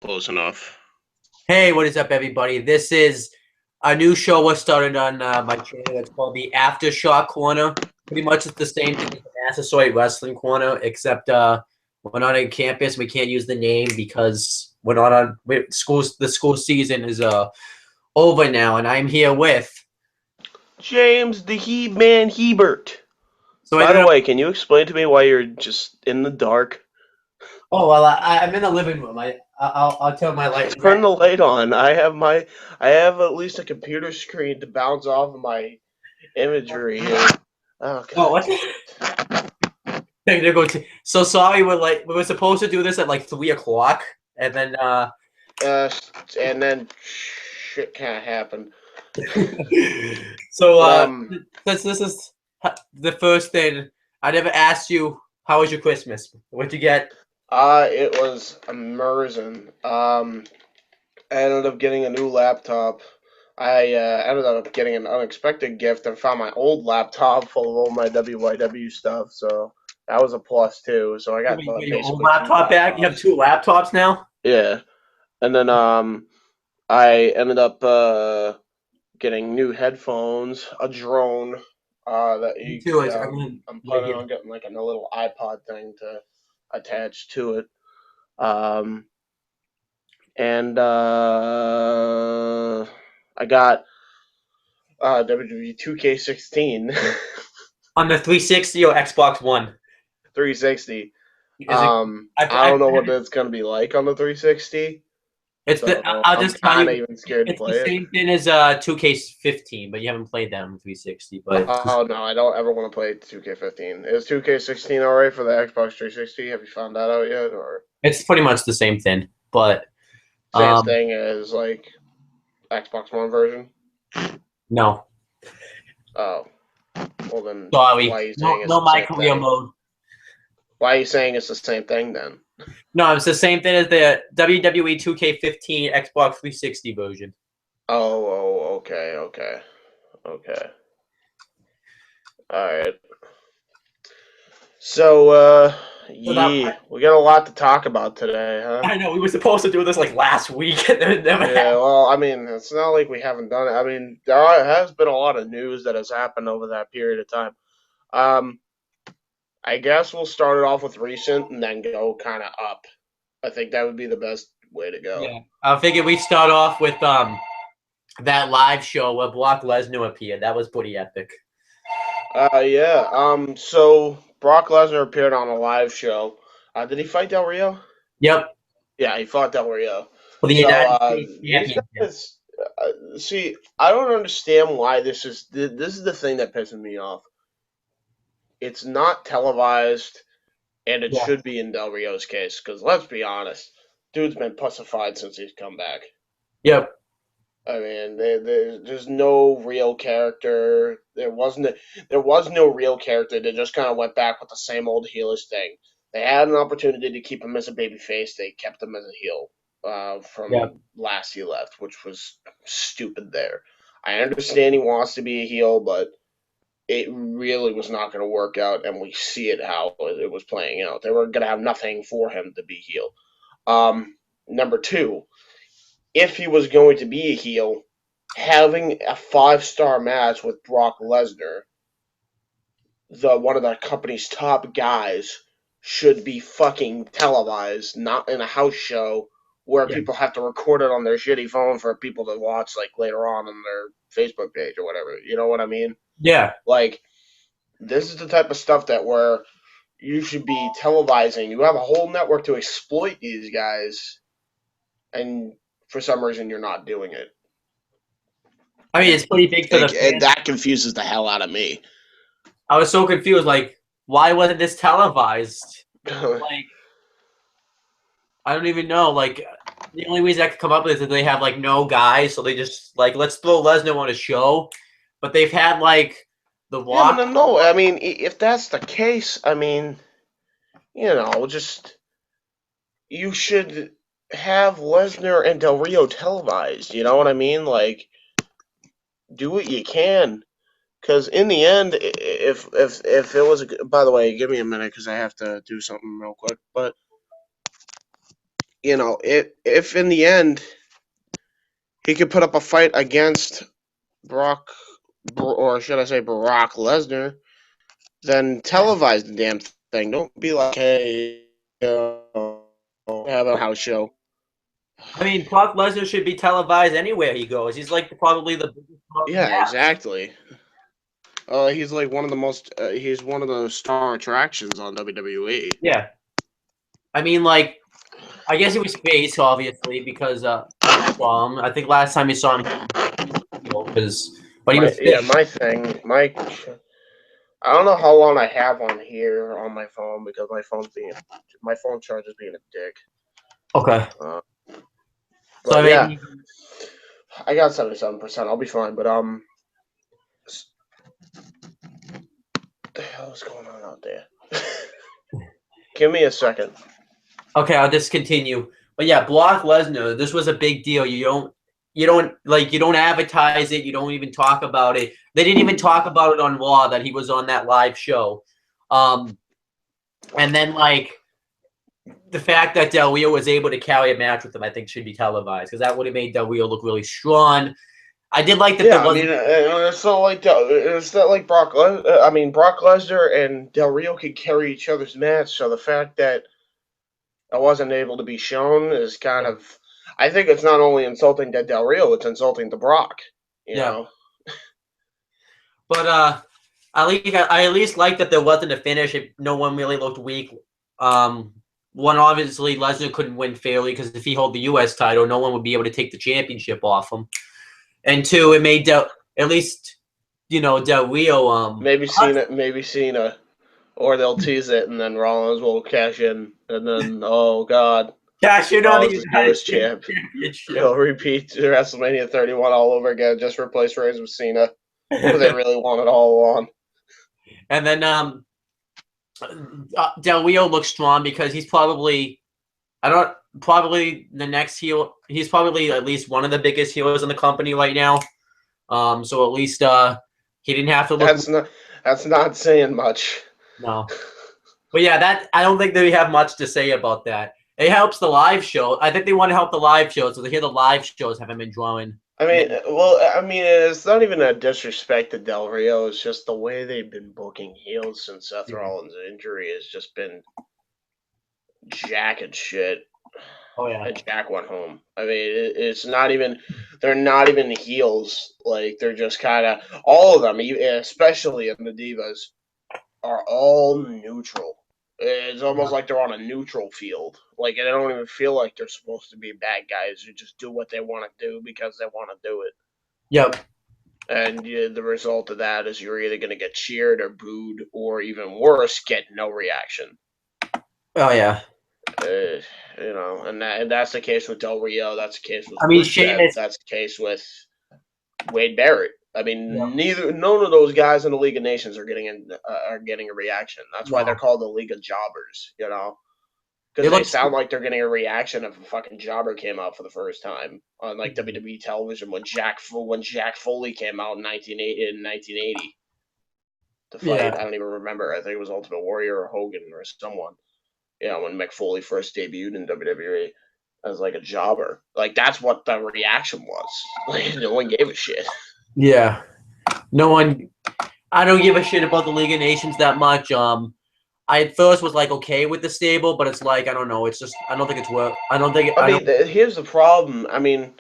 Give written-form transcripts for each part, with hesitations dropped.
Close enough. Hey, what is up, everybody? This is a new show we're starting on my channel. It's called the Aftershock Corner. Pretty much it's the same thing as the Massasoit Wrestling Corner, except we're not on campus. We can't use the name because we're not on schools. The school season is over now, and I'm here with. James the He-Man Hebert. So I By don't the know. way, can you explain to me why you're just in the dark? Oh well, I'm in the living room. I'll tell my light. Just turn the light on. I have at least a computer screen to bounce off of my imagery here. Oh Oh, god what? damn it. Technical. So sorry. We were supposed to do this at like 3 o'clock, and then Uh, and then shit can't happen. so Um, since this is the first thing, I never asked you how was your Christmas? What'd you get? it was immersion. I ended up getting a new laptop. I ended up getting an unexpected gift and found my old laptop full of all my WYW stuff, so that was a plus too. So I got You got your old basically two laptop back? You have laptops. two laptops now? Yeah, and then I ended up getting new headphones, a drone. That Me you too. could I mean, I'm like planning on getting like a little iPod thing to attach to it. Um, and I got WWE 2K16 on the 360 or Xbox One. 360. Is it? I don't know what it's gonna be like on the 360, It's the. so I'll I'm just tell kind of you, even scared to it's the play it. same thing as 2K15, but you haven't played that on 360. But Oh no, I don't ever want to play 2K15. Is 2K16 alright for the Xbox 360? Have you found that out yet, or it's pretty much the same thing. But same um, thing as like Xbox One version? no, Oh, well then, sorry, why are you saying no, it's no, the my same career thing? mode. Why are you saying it's the same thing then? No, it's the same thing as the WWE 2K15 Xbox 360 version. Okay, okay. All right. So, So that yeah, we got a lot to talk about today, huh? I know we were supposed to do this like last week, and then it never Yeah, happened. well, I mean, it's not like we haven't done it. I mean, has been a lot of news that has happened over that period of time. Um, I guess we'll start it off with recent and then go kind of up. I think that would be the best way to go. Yeah, I figured we'd start off with that live show where Brock Lesnar appeared. That was pretty epic. Yeah. So Brock Lesnar appeared on a live show. Did he fight Del Rio? Yep, Yeah, he fought Del Rio. for the So United States these Championship. guys, see, I don't understand why this is the thing that pisses me off. It's not televised, and it Yeah, should be in Del Rio's case. Because let's be honest, dude's been pussified since he's come back. yep, I mean, there's no real character. There was no real character. They just kind of went back with the same old heelish thing. They had an opportunity to keep him as a baby face. They kept him as a heel yep. from last he left, which was stupid there. I understand he wants to be a heel, but it really was not going to work out, and we see it how it was playing out. They were going to have nothing for him to be heel. Number two, if he was going to be a heel, having a 5-star match with Brock Lesnar, the one of the company's top guys, should be fucking televised, not in a house show where Yeah. people have to record it on their shitty phone for people to watch like later on their Facebook page or whatever. You know what I mean? Yeah. Like this is the type of stuff that where you should be televising. You have a whole network to exploit these guys, and for some reason you're not doing it. I mean, it's pretty big for the And fans. that confuses the hell out of me. I was so confused. Like, why wasn't this televised? Like, I don't even know. Like, the only reason I could come up with is that they have like no guys, so they just like let's throw Lesnar on a show. But they've had like the Yeah, but Rock. no. I mean, if that's the case, I mean, just you should have Lesnar and Del Rio televised. You know what I mean? Like, do what you can. Because in the end, if it was, by the way, give me a minute because I have to do something real quick. But if in the end he could put up a fight against Brock, or should I say Brock Lesnar, then televise the damn thing. Don't be like, hey, have a house show. I mean, Brock Lesnar should be televised anywhere he goes. He's like probably the biggest draw we Yeah, have. exactly. He's like one of the most. He's one of the star attractions on WWE. Yeah. I mean, like, I guess he was face, obviously, because when you saw him, I think last time you saw him, but he was face. My. I don't know how long I have on here on my phone because my phone charge is being a dick. Okay. So But I yeah, mean, I got 77%. I'll be fine. But what the hell is going on out there? Give me a second. okay, I'll just continue. But yeah, Brock Lesnar, this was a big deal. You don't advertise it. You don't even talk about it. They didn't even talk about it on Raw that he was on that live show. And then like the fact that Del Rio was able to carry a match with him, I think should be televised because that would have made Del Rio look really strong. I did like that there Yeah, I mean, wasn't. it's not like Brock Lesnar and Del Rio could carry each other's match. So the fact that I wasn't able to be shown is kind of. I think it's not only insulting to Del Rio; it's insulting to Brock. You Yeah, know. but I at least like that there wasn't a finish. No one really looked weak. One obviously Lesnar couldn't win fairly because if he held the U.S. title, no one would be able to take the championship off him. And two, it made at least Del Rio. Maybe Cena, or they'll tease it, and then Rollins will cash in, and then oh god, Cash in on the Rollins is United newest States champ. Championship. He'll repeat WrestleMania 31 all over again, just replace Reigns with Cena, who they really wanted all along. And then Del Rio looks strong because he's probably probably the next heel. He's probably at least one of the biggest healers in the company right now. So at least he didn't have to look. That's not saying much. No, but yeah, that I don't think they have much to say about that. It helps the live show. I think they want to help the live show, so they hear the live shows haven't been drawing. It's not even a disrespect to Del Rio. It's just the way they've been booking heels since Seth Rollins' injury has just been jack and shit. Oh yeah, And Jack went home. I mean, it's not even. They're not even heels. Like they're just kind of all of them, especially in the Divas, are all neutral. It's almost like they're on a neutral field. Like they don't even feel like they're supposed to be bad guys who just do what they want to do because they want to do it. yep. And the result of that is you're either going to get cheered or booed, or even worse, get no reaction. Oh yeah. And that's the case with Del Rio. That's the case with I mean, Rusev. Sheamus. That's the case with Wade Barrett. I Yeah. mean, none of those guys in the League of Nations are getting a reaction. That's why No. they're called the League of Jobbers. They Because they look. sound like they're getting a reaction if a fucking jobber came out for the first time on like WWE television when Jack Foley came out in 1980 to fight. Yeah. I don't even remember. I think it was Ultimate Warrior or Hogan or someone. When Mick Foley first debuted in WWE as like a jobber. Like that's what the reaction was. Like no one gave a shit. Yeah. No one. I don't give a shit about the League of Nations that much. I at first was like okay with the stable, but it's like I don't know. It's just I don't think it's worth. I don't think I don't. Here's the problem. I mean,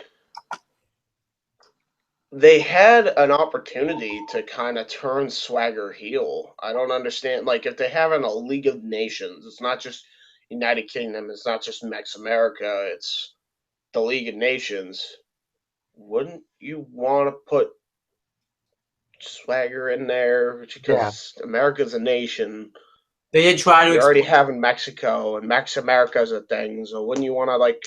they had an opportunity to kind of turn Swagger heel. I don't understand. Like, if they have a League of Nations, it's not just United Kingdom, it's not just Mex America, it's the League of Nations. Wouldn't you want to put Swagger in there? Yeah. Because America's a nation. They did try to You already explain. have in Mexico, and Mex America's a thing. So wouldn't you want to, like,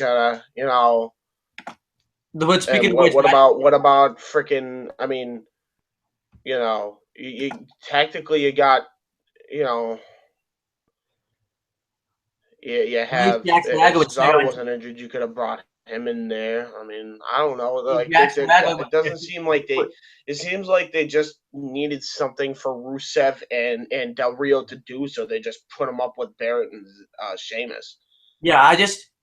But speaking and of which, what about freaking? I mean, you technically you got, you know, you at least have Jack if Swagger would stay Cesaro on. wasn't injured, you could have brought him in there. I mean, I don't know. At least Like Jack Swagger would. it doesn't seem like they. It seems like they just needed something for Rusev and Del Rio to do, so they just put him up with Barrett and Sheamus. Yeah,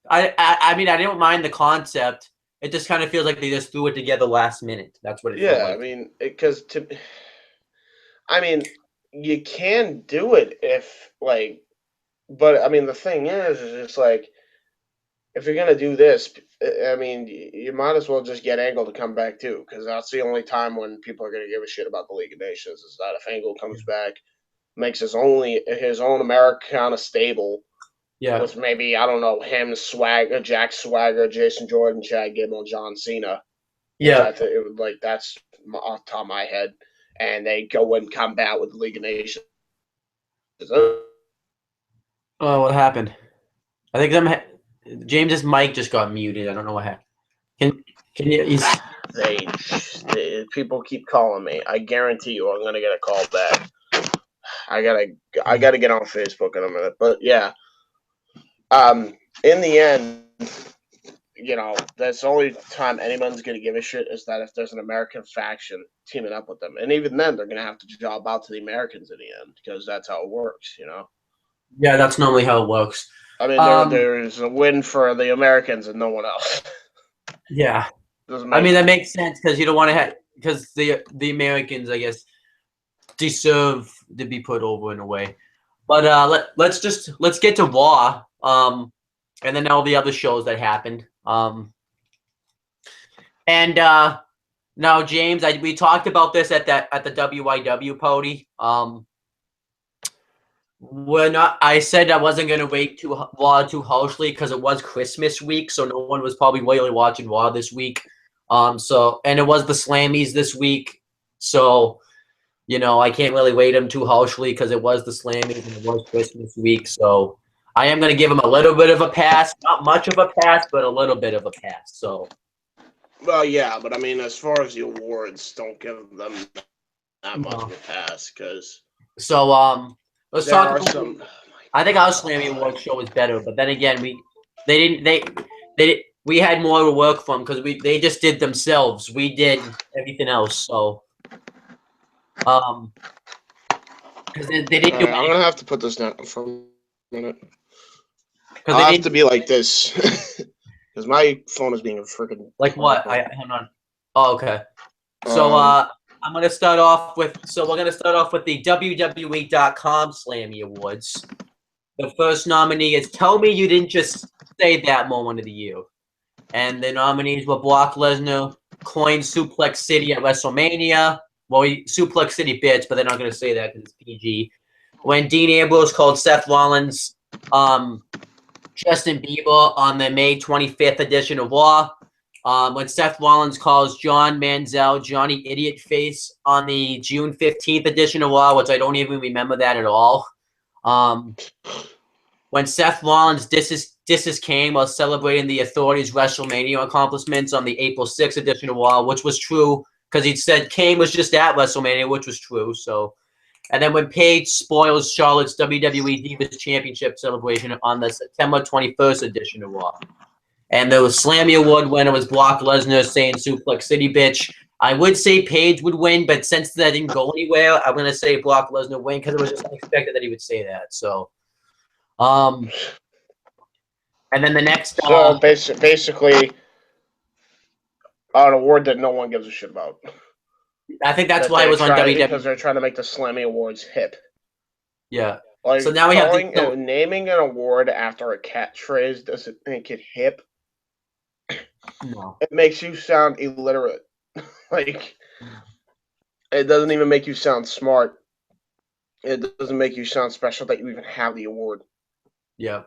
I mean, I didn't mind the concept. It just kind of feels like they just threw it together last minute. That's what it felt Yeah, I like. mean, because I mean, you can do it if like, but I mean, the thing is it's like if you're gonna do this, I mean, you might as well just get Angle to come back too, because that's the only time when people are gonna give a shit about the League of Nations is that if Angle comes back, makes his own Americana stable Yeah, with maybe I don't know him, Swagger, Jack Swagger, Jason Jordan, Chad Gable, John Cena, which yeah. I think it would like that's off the top of my head, and they go and combat with the League of Nations. Oh, what happened? I think James's mic just got muted. I don't know what happened. Can can you? They, people keep calling me. I guarantee you, I'm gonna get a call back. I gotta I gotta get on Facebook in a minute, but yeah. In the end, that's the only time anyone's gonna give a shit is that if there's an American faction teaming up with them, and even then, they're gonna have to job out to the Americans in the end because that's how it works. Yeah, that's normally how it works. I mean, Um, there's a win for the Americans and no one else. yeah. Doesn't I make mean that makes sense because you don't want to have because the Americans, I guess, deserve to be put over in a way. But let's get to Raw. And then all the other shows that happened. And now James, we talked about this at the WIW party. We're not. I said I wasn't gonna wait too Raw too harshly because it was Christmas week, so no one was probably really watching Raw this week. So and it was the Slammies this week, so I can't really weight him too harshly because it was the Slammies and it was Christmas week. So I am going to give him a little bit of a pass. Not much of a pass, but a little bit of a pass. So, Well, yeah, but I mean, as far as the awards, don't give them that much of no. a pass because So let's there talk are about. some. I think our Oh Slammy my Awards show was better, but then again, they didn't we had more to work from because they just did themselves. We did everything else. So because they God! didn't All do right, I'm anything gonna have to put this down for a minute. because they I'll have to didn't be like this because my phone is being a freaking like what crackle. I hold on. Oh, okay. So Um, I'm gonna start off with we're gonna start off with the WWE.com Slammy Awards. The first nominee is Tell Me You Didn't Just Say That Moment of the Year. And the nominees were Brock Lesnar, coined Suplex City at WrestleMania. Well, Suplex City bitch, but they're not gonna say that because it's PG. When Dean Ambrose called Seth Rollins Justin Bieber on the May 25th edition of Raw. When Seth Rollins calls John Manziel Johnny Idiot Face on the June 15th edition of Raw, which I don't even remember that at all. Um, when Seth Rollins disses Kane while celebrating the Authority's WrestleMania accomplishments on the April 6th edition of Raw, which was true because he said Kane was just at WrestleMania, which was true. So and then when Paige spoils Charlotte's WWE Divas Championship celebration on the September 21st edition of Raw. And the Slammy Award winner was Brock Lesnar saying Suplex City bitch. I would say Paige would win, but since that didn't go anywhere, I'm going to say Brock Lesnar win because it was just unexpected that he would say that. So, um, and then the next, so basically, an award that no one gives a shit about I think that's that why it they're was on trying because WWE. they're trying to make the Slammy Awards hip. Yeah. So Like now we have the, naming an award after a catchphrase doesn't make it hip. no. It makes you sound illiterate. Like it doesn't even make you sound smart. It doesn't make you sound special that you even have the award. Yeah.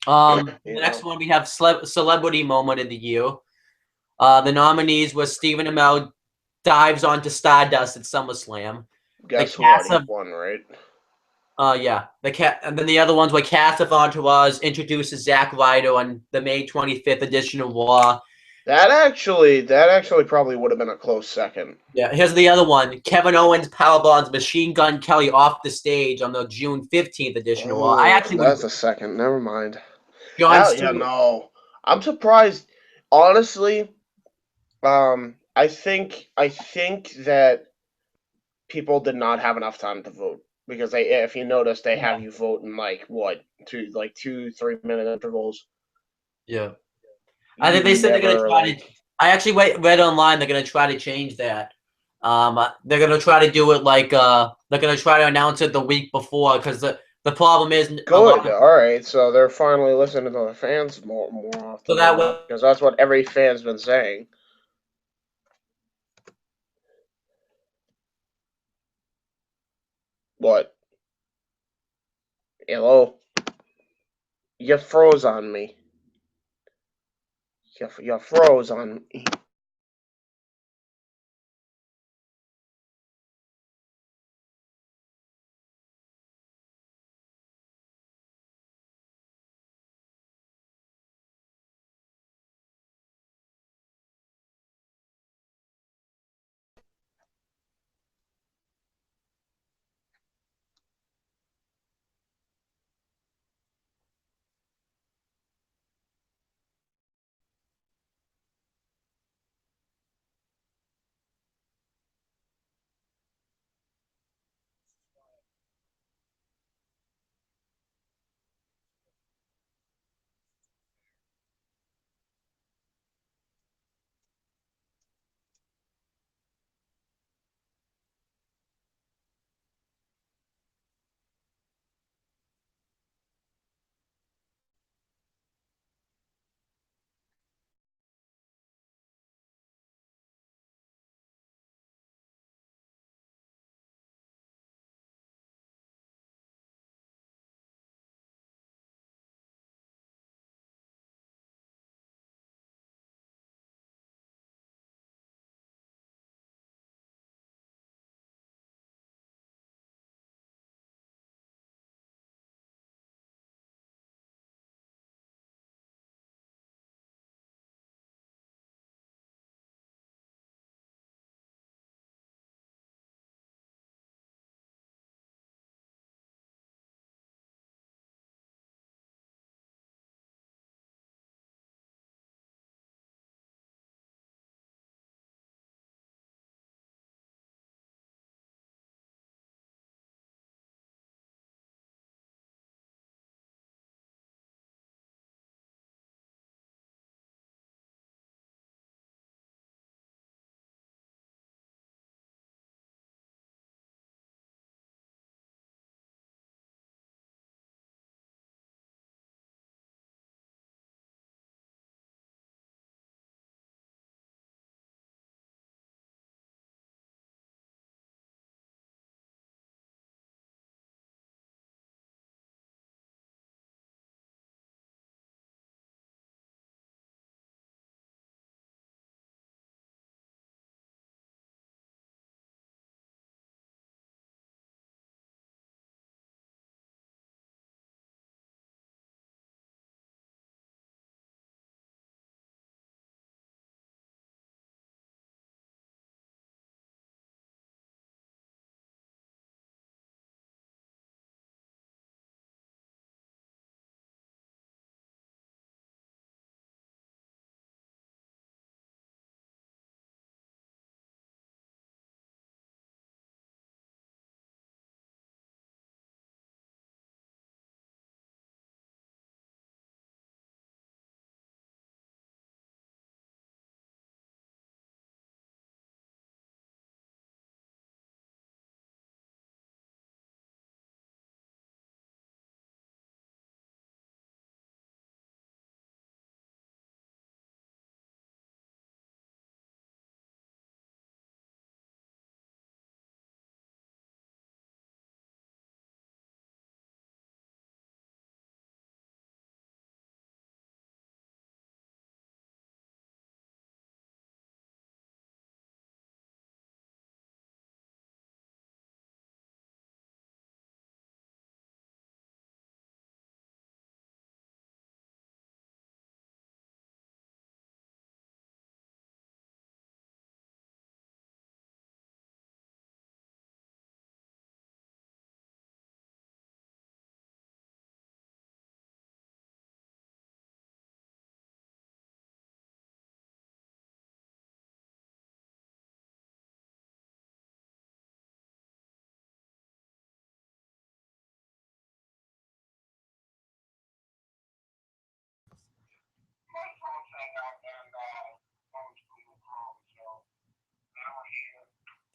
You The know, next one we have Celebrity Moment of the Year. The nominees was Stephen Amell dives onto Stardust at SummerSlam. The guess what? cast He of won, right? yeah, and then the other ones were cast of Entourage introduces Zack Ryder on the May 25th edition of Raw. That actually probably would have been a close second. Yeah, here's the other one. Kevin Owens powerbombs Machine Gun Kelly off the stage on the June 15th edition of Raw. I Oh, actually would that's a second. Never mind. John Hell yeah, Stewart. no. I'm surprised. Honestly, I think that people did not have enough time to vote because if you notice, they have Yeah, you vote in like what 2, 3 minute intervals. Yeah. I You think they said they're gonna never try to. like I actually read online they're gonna try to change that. They're gonna try to do it like they're gonna try to announce it the week before because the problem is a lot good. of All right, so they're finally listening to the fans more so often than that not way. because that's what every fan's been saying. What? Hello? You froze on me. You froze on me.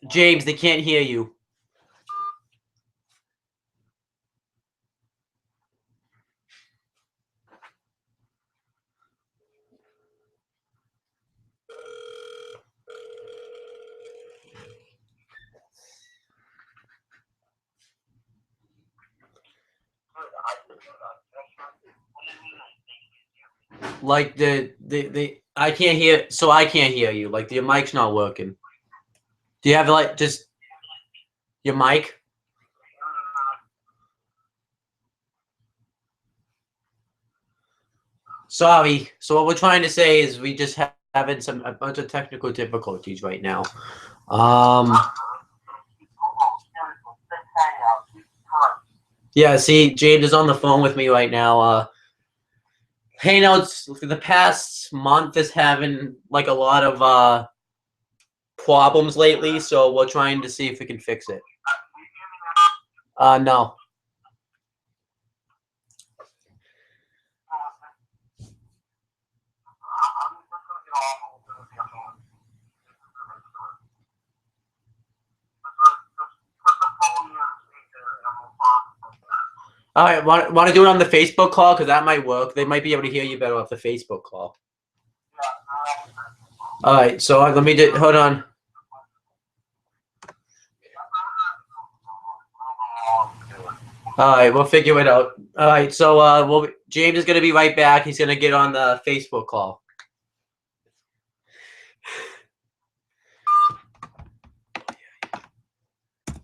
James, they can't hear you. Like the I can't hear, so I can't hear you. Like your mic's not working. Do you have like just your mic? Sorry. So what we're trying to say is we just having a bunch of technical difficulties right now. Yeah, see, James is on the phone with me right now. Hangouts for the past month is having like a lot of problems lately, so we're trying to see if we can fix it. No. All right, want to do it on the Facebook call? Because that might work. They might be able to hear you better off the Facebook call. All right, so let me just, hold on. All right, we'll figure it out. All right, so James is going to be right back. He's going to get on the Facebook call.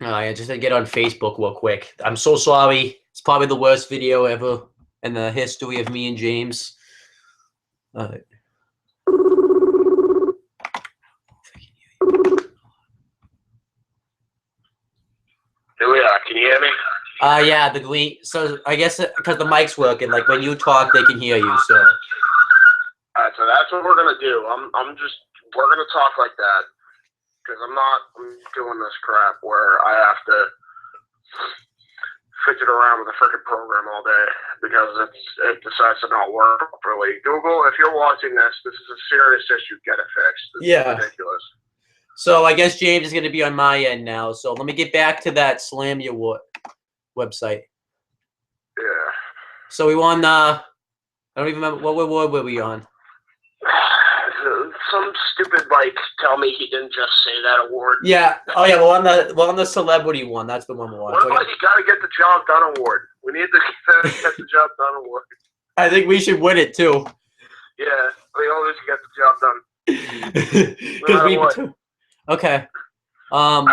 All right, I just had to get on Facebook real quick. I'm so sorry. It's probably the worst video ever in the history of me and James. All right. Can you hear me? Yeah, the green. So I guess because the mic's working, like when you talk, they can hear you. So. All right, so that's what we're gonna do. We're gonna talk like that because I'm doing this crap where I have to fidget around with the freaking program all day because it decides to not work properly. Google, if you're watching this, this is a serious issue. Get it fixed. This is ridiculous. So I guess James is going to be on my end now. So let me get back to that Slam Your website. Yeah. So we won. I don't even remember what award were we on. Some stupid tell me he didn't just say that award. Yeah. Oh yeah. We're on the celebrity one. That's the one we're on. What about you got to get the job done award? We need the get the job done award. I think we should win it too. Yeah, we always get the job done. Because we. Okay. All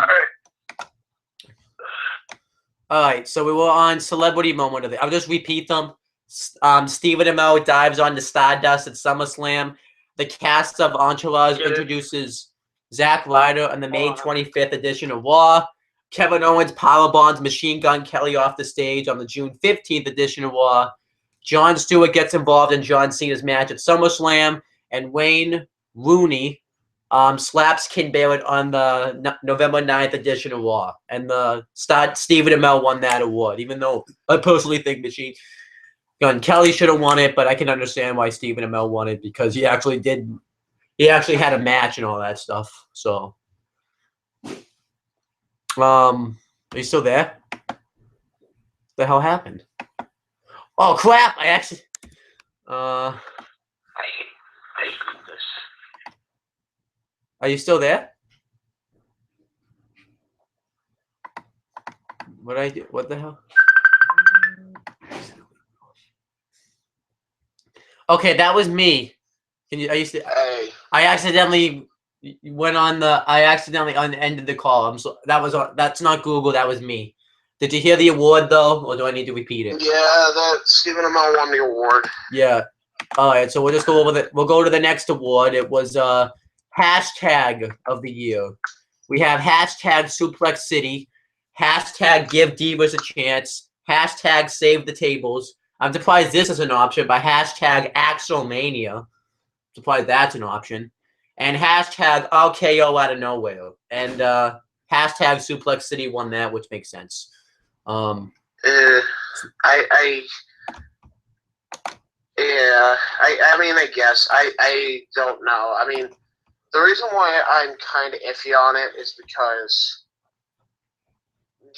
right. So we were on celebrity moment of the. I'll just repeat them. Stephen Amell dives on the Stardust at SummerSlam. The cast of Entourage introduces Zack Ryder on the May 25th edition of Raw. Kevin Owens powerbombs Machine Gun Kelly off the stage on the June 15th edition of Raw. Jon Stewart gets involved in John Cena's match at SummerSlam, and Wayne Rooney slaps Ken Barrett on the November 9th edition of Raw. And Stephen Amell won that award, even though I personally think Machine Gun Kelly should have won it, but I can understand why Stephen Amell won it because he actually had a match and all that stuff. So, are you still there? What the hell happened? Oh crap! I actually. I hate this. Are you still there? What I do? What the hell? Okay, that was me. Hey. I accidentally went on the. I accidentally ended the call. That's not Google. That was me. Did you hear the award though, or do I need to repeat it? Yeah, that Stephen Amell won the award. Yeah. All right. So we'll just go over the. We'll go to the next award. It was hashtag of the year. We have hashtag Suplex City, hashtag Give Divas a Chance, hashtag Save the Tables. I'm surprised this is an option, but hashtag Axelmania. Surprised that's an option. And hashtag RKO out of nowhere. And hashtag Suplex City won that, which makes sense. Yeah, I mean, I guess. I don't know. I mean, the reason why I'm kind of iffy on it is because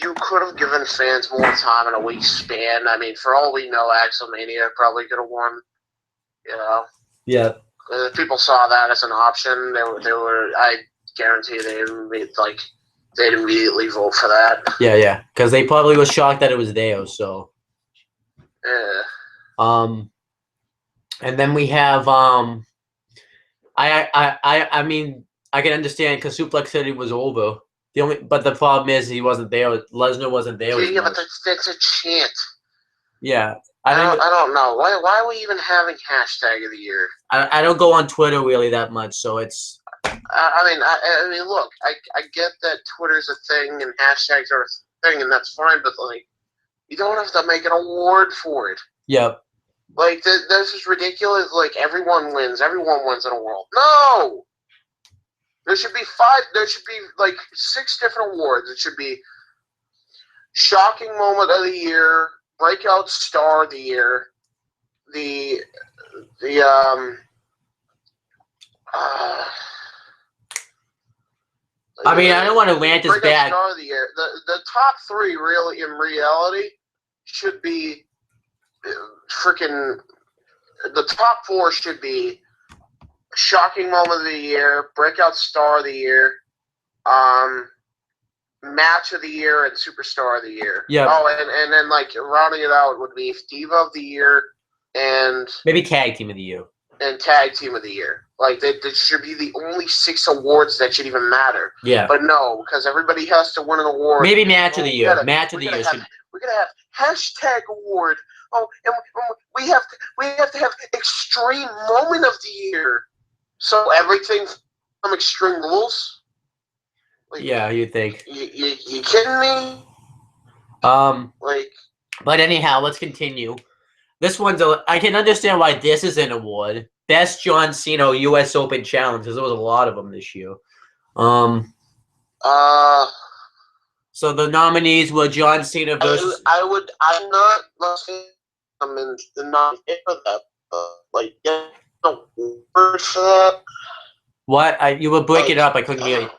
you could have given fans more time in a week's span. I mean, for all we know, Axelmania probably could have won. You know, Yeah. if people saw that as an option, they were. I guarantee they'd immediately vote for that. Yeah. Because they probably was shocked that it was there. So. Yeah. And then we have I mean I can understand because Suplex City was over. But the problem is he wasn't there. Lesnar wasn't there. Yeah, but that's a chant. Yeah, I don't know why are we even having hashtag of the year? I don't go on Twitter really that much, so it's. I mean, look, I get that Twitter's a thing and hashtags are a thing, and that's fine. But like, you don't have to make an award for it. Yep. Like this is ridiculous. Like everyone wins. Everyone wins in a world. No. There should be 5. There should be like 6 different awards. It should be shocking moment of the year, breakout star of the year, the I mean, I don't want to rant as bad. Star of the year. The top 3 really in reality should be freaking. The top 4 should be shocking moment of the year, breakout star of the year, match of the year, and superstar of the year. Yeah. Oh, and then like rounding it out would be diva of the year and maybe tag team of the year and tag team of the year. Like that should be the only 6 awards that should even matter. Yeah. But no, because everybody has to win an award. Maybe match of the year. Match of the year. We're gonna have hashtag award. Oh, and we have to have extreme moment of the year. So everything from Extreme Rules. Like, yeah, you think? You kidding me? Like. But anyhow, let's continue. This one's I can understand why this is an award. Best John Cena U.S. Open Challenge, because there was a lot of them this year. So the nominees were John Cena versus. I'm not saying I'm not in for that. Like, yeah, no word for that. What? You were breaking up. I couldn't hear you.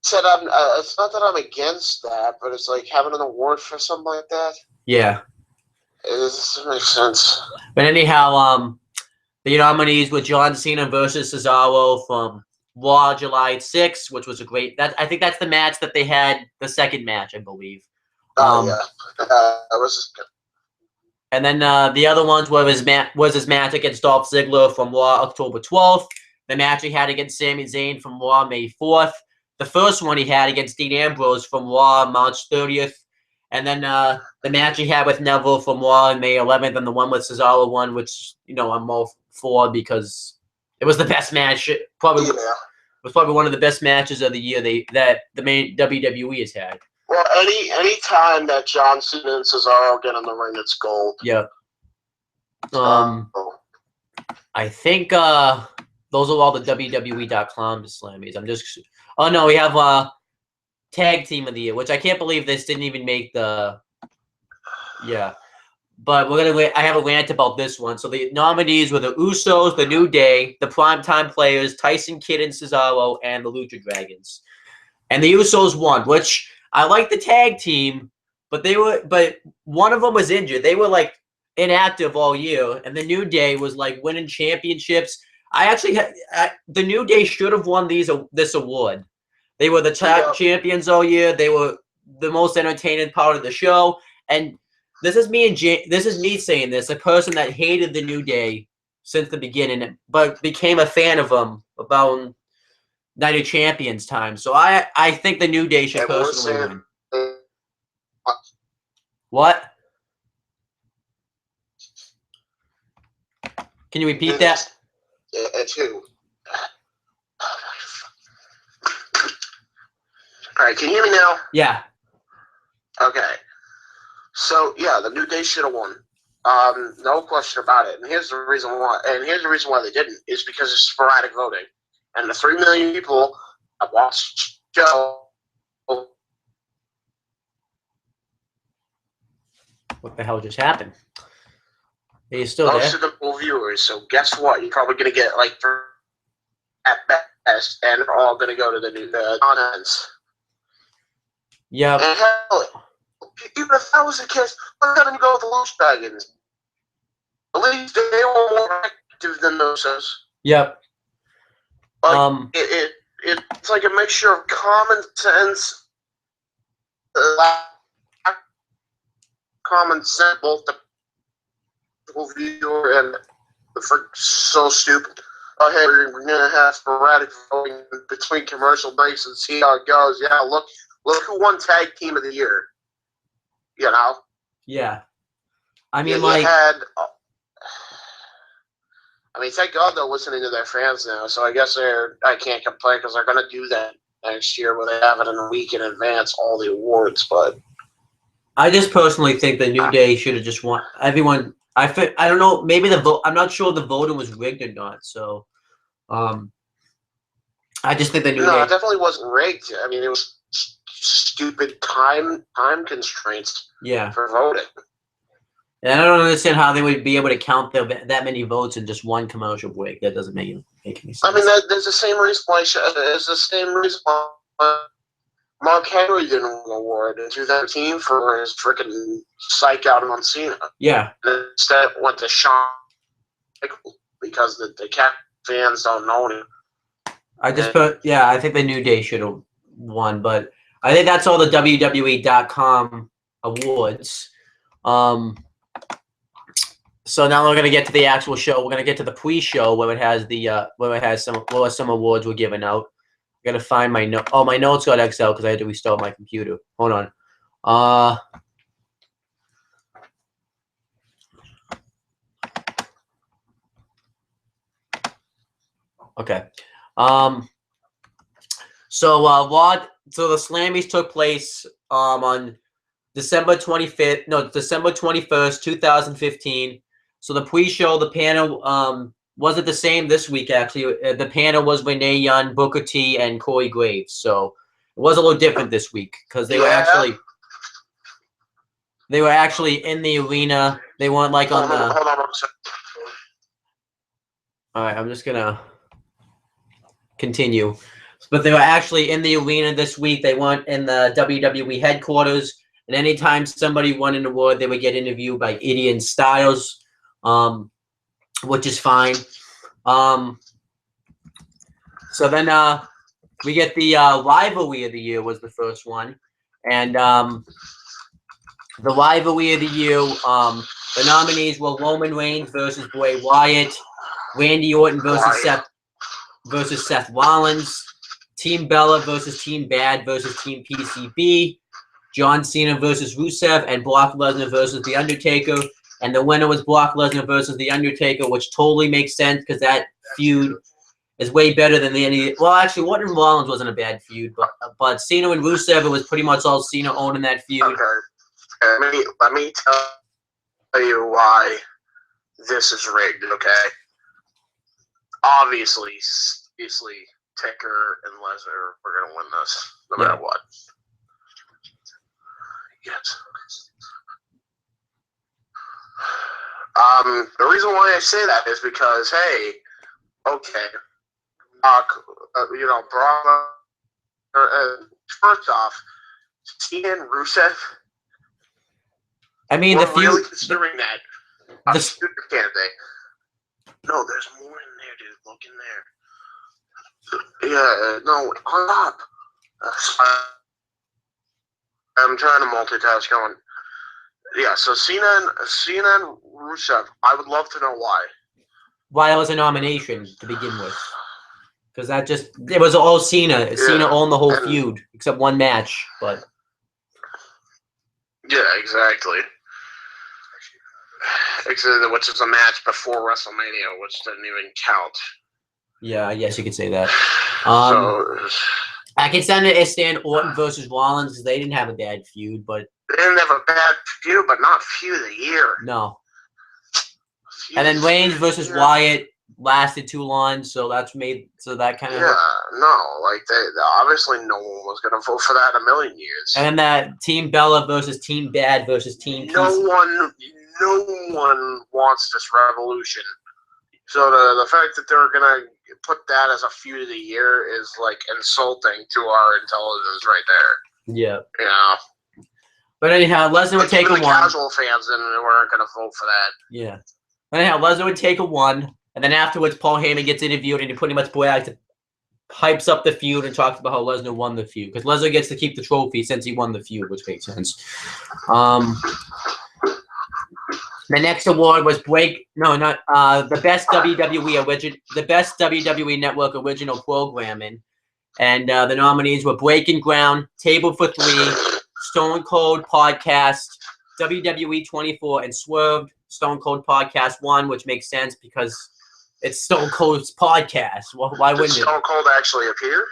Said I'm. It's not that I'm against that, but it's like having an award for something like that. Yeah. It doesn't make sense. But anyhow, the nominees were John Cena versus Cesaro from Raw July 6th, which was a great. I think that's the match that they had, the second match, I believe. Yeah, that was. And then the other ones were his match against Dolph Ziggler from Raw October 12th. The match he had against Sami Zayn from Raw May 4th. The first one he had against Dean Ambrose from Raw March 30th. And then the match he had with Neville from Raw on May 11th, and the one with Cesaro one, which I'm all for because it was the best match. Probably was probably one of the best matches of the year that the main WWE has had. Well, any time that John Cena and Cesaro get in the ring, it's gold. Yeah. I think those are all the WWE.com Slammies. I'm just. Oh no, we have Tag Team of the Year, which I can't believe this didn't even make the. Yeah. But I have a rant about this one. So the nominees were the Usos, the New Day, the Primetime Players, Tyson Kidd and Cesaro, and the Lucha Dragons. And the Usos won, which I like the tag team, but one of them was injured. They were like inactive all year, and the New Day was like winning championships. The New Day should have won this award. They were the champions all year. They were the most entertaining part of the show, and this is me saying this, a person that hated the New Day since the beginning, but became a fan of them about Night of Champions time. So I think the New Day should personally win. What? Can you repeat that? It's who? All right, can you hear me now? Yeah. Okay. So yeah, the New Day should have won. No question about it. And here's the reason why. And here's the reason why they didn't is because it's sporadic voting, and the 3 million people that watched the show. What the hell just happened? Are you still most there? of them will viewers. So guess what? You're probably gonna get like at best, and they're all gonna go to the comments. Yep. And hell, even if that was the case, why couldn't you go with the Loose Dragons? At least they were more active than those. Yep. Like it's like a mixture of common sense, both the viewer and the so stupid. Oh, hey, we're gonna have sporadic voting between commercial breaks and see how it goes. Yeah, look who won Tag Team of the Year. You know. Yeah. I mean, you like. had. I mean, thank God they're listening to their fans now. So I guess I can't complain because they're gonna do that next year where they have it in a week in advance, all the awards. But I just personally think the New Day should have just won. Everyone, I don't know. Maybe the vote. I'm not sure the voting was rigged or not. So, I just think the New Day. it definitely wasn't rigged. I mean, it was stupid time constraints. Yeah. For voting. And I don't understand how they would be able to count that many votes in just one commercial break. That doesn't make any sense. I mean, there's the same reason why it's the same reason why Mark Henry didn't win an award in 2013 for his freaking psych out on Cena. Yeah. And instead, it went to Shawn because the cat fans don't know him. I think the New Day should have won, but I think that's all the WWE.com awards. So now we're gonna get to the actual show. We're gonna get to the pre-show where it has some awards were given out. I'm gonna find my note. Oh, my notes got X out because I had to restart my computer. Hold on. Okay. So the Slammies took place on December 25th. No, December 21st, 2015. So the pre-show, the panel wasn't the same this week, actually. The panel was Renee Young, Booker T, and Corey Graves. So it was a little different this week because they were actually in the arena. They weren't like on the. Hold on 1 second. All right, I'm just gonna continue. But they were actually in the arena this week. They weren't in the WWE headquarters. And anytime somebody won an award, they would get interviewed by Eddie and Styles. Which is fine. So then we get the rivalry of the year was the first one, and the rivalry of the year, the nominees were Roman Reigns versus Bray Wyatt, Randy Orton versus Seth Rollins, Team Bella versus Team Bad versus Team PCB, John Cena versus Rusev, and Brock Lesnar versus The Undertaker. And the winner was Brock Lesnar versus The Undertaker, which totally makes sense because that feud is way better than well, actually, Orton and Rollins wasn't a bad feud, but Cena and Rusev, it was pretty much all Cena owning that feud. Okay. Let me tell you why this is rigged, okay? Obviously, Taker and Lesnar are going to win this no matter what. Yes. The reason why I say that is because, hey, okay, Brock, first off, Cena and Rusev, I mean, we're really considering that a super candidate. No, there's more in there, dude. Look in there. Yeah, no, hold up. I'm trying to multitask going. Yeah, so Cena and Rusev, I would love to know why. Why it was a nomination to begin with. Because it was all Cena. Yeah, Cena owned the whole feud, except one match, but. Yeah, exactly. Which is a match before WrestleMania, which didn't even count. Yeah, I guess you could say that. I can stand Orton versus Rollins because they didn't have a bad feud, but. They didn't have a bad feud, but not feud of the year. No. And then Reigns versus Wyatt lasted too long, so that kind of. Yeah, no, like they obviously no one was gonna vote for that in a million years. And then that Team Bella versus Team Bad versus Team. No no one wants this revolution. So the fact that they're gonna put that as a feud of the year is like insulting to our intelligence right there. Yeah. You know. But anyhow, Lesnar would take a 1. Casual fans weren't gonna vote for that. Yeah. But anyhow, Lesnar would take a 1, and then afterwards, Paul Heyman gets interviewed, and he pretty much hypes up the feud and talks about how Lesnar won the feud, because Lesnar gets to keep the trophy since he won the feud, which makes sense. The next award was the best WWE Network original programming, and the nominees were Breaking Ground, Table for Three, Stone Cold Podcast, WWE 24, and Swerved. Stone Cold Podcast won, which makes sense because it's Stone Cold's podcast. Well, why wouldn't it? Did Stone Cold actually appear?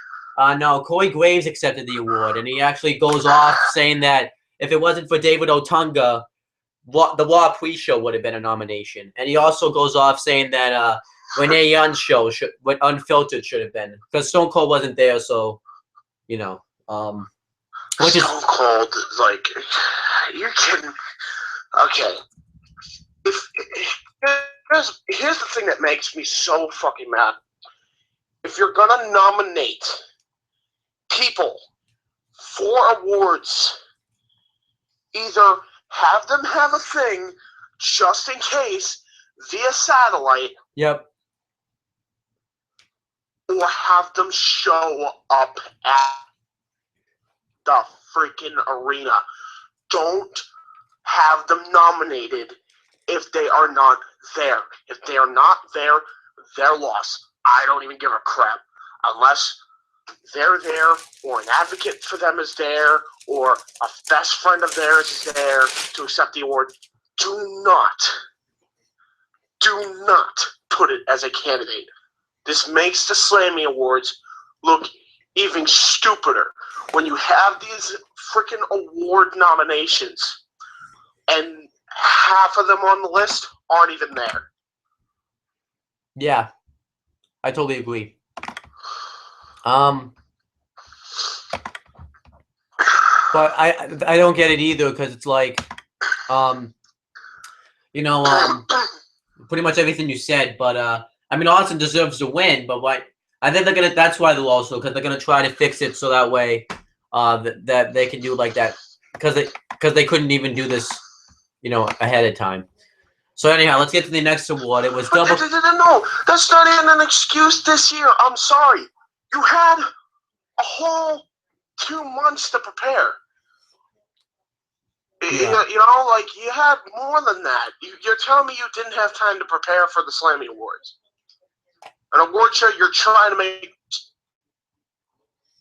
No, Corey Graves accepted the award, and he actually goes off saying that if it wasn't for David Otunga, the Raw pre-show would have been a nomination. And he also goes off saying that Renee Young's show, Unfiltered, should have been. Because Stone Cold wasn't there, so, you know. Stone Cold, like, you're kidding. Okay. Here's the thing that makes me so fucking mad. If you're gonna nominate people for awards, either have them have a thing just in case via satellite. Yep. Or have them show up at the freaking arena. Don't have them nominated if they are not there. If they are not there, they're lost. I don't even give a crap. Unless they're there, or an advocate for them is there, or a best friend of theirs is there to accept the award. Do not put it as a candidate. This makes the Slammy Awards look even stupider when you have these freaking award nominations and half of them on the list aren't even there. Yeah, I totally agree. But I don't get it either, because it's like, pretty much everything you said. But I mean, Austin deserves to win. But I think that's why they'll also, because they're gonna try to fix it so that way, that they can do like that, because they couldn't even do this, ahead of time. So anyhow, let's get to the next award. It was double. No, that's not even an excuse this year. I'm sorry. You had a whole 2 months to prepare. Yeah. You had more than that. You're telling me you didn't have time to prepare for the Slammy Awards. An award show you're trying to make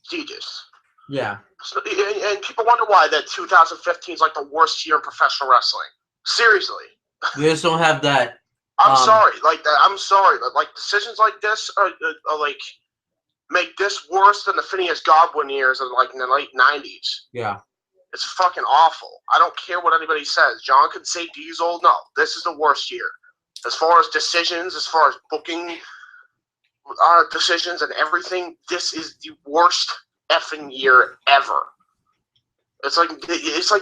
prestigious. Yeah. So, and people wonder why that 2015 is like the worst year in professional wrestling. Seriously. We just don't have that. I'm sorry. I'm sorry, but like decisions like this are like make this worse than the Phineas Godwin years in the late 90s. Yeah. It's fucking awful. I don't care what anybody says. John could say Diesel. No, this is the worst year. As far as decisions, as far as booking decisions and everything, this is the worst effing year ever. It's like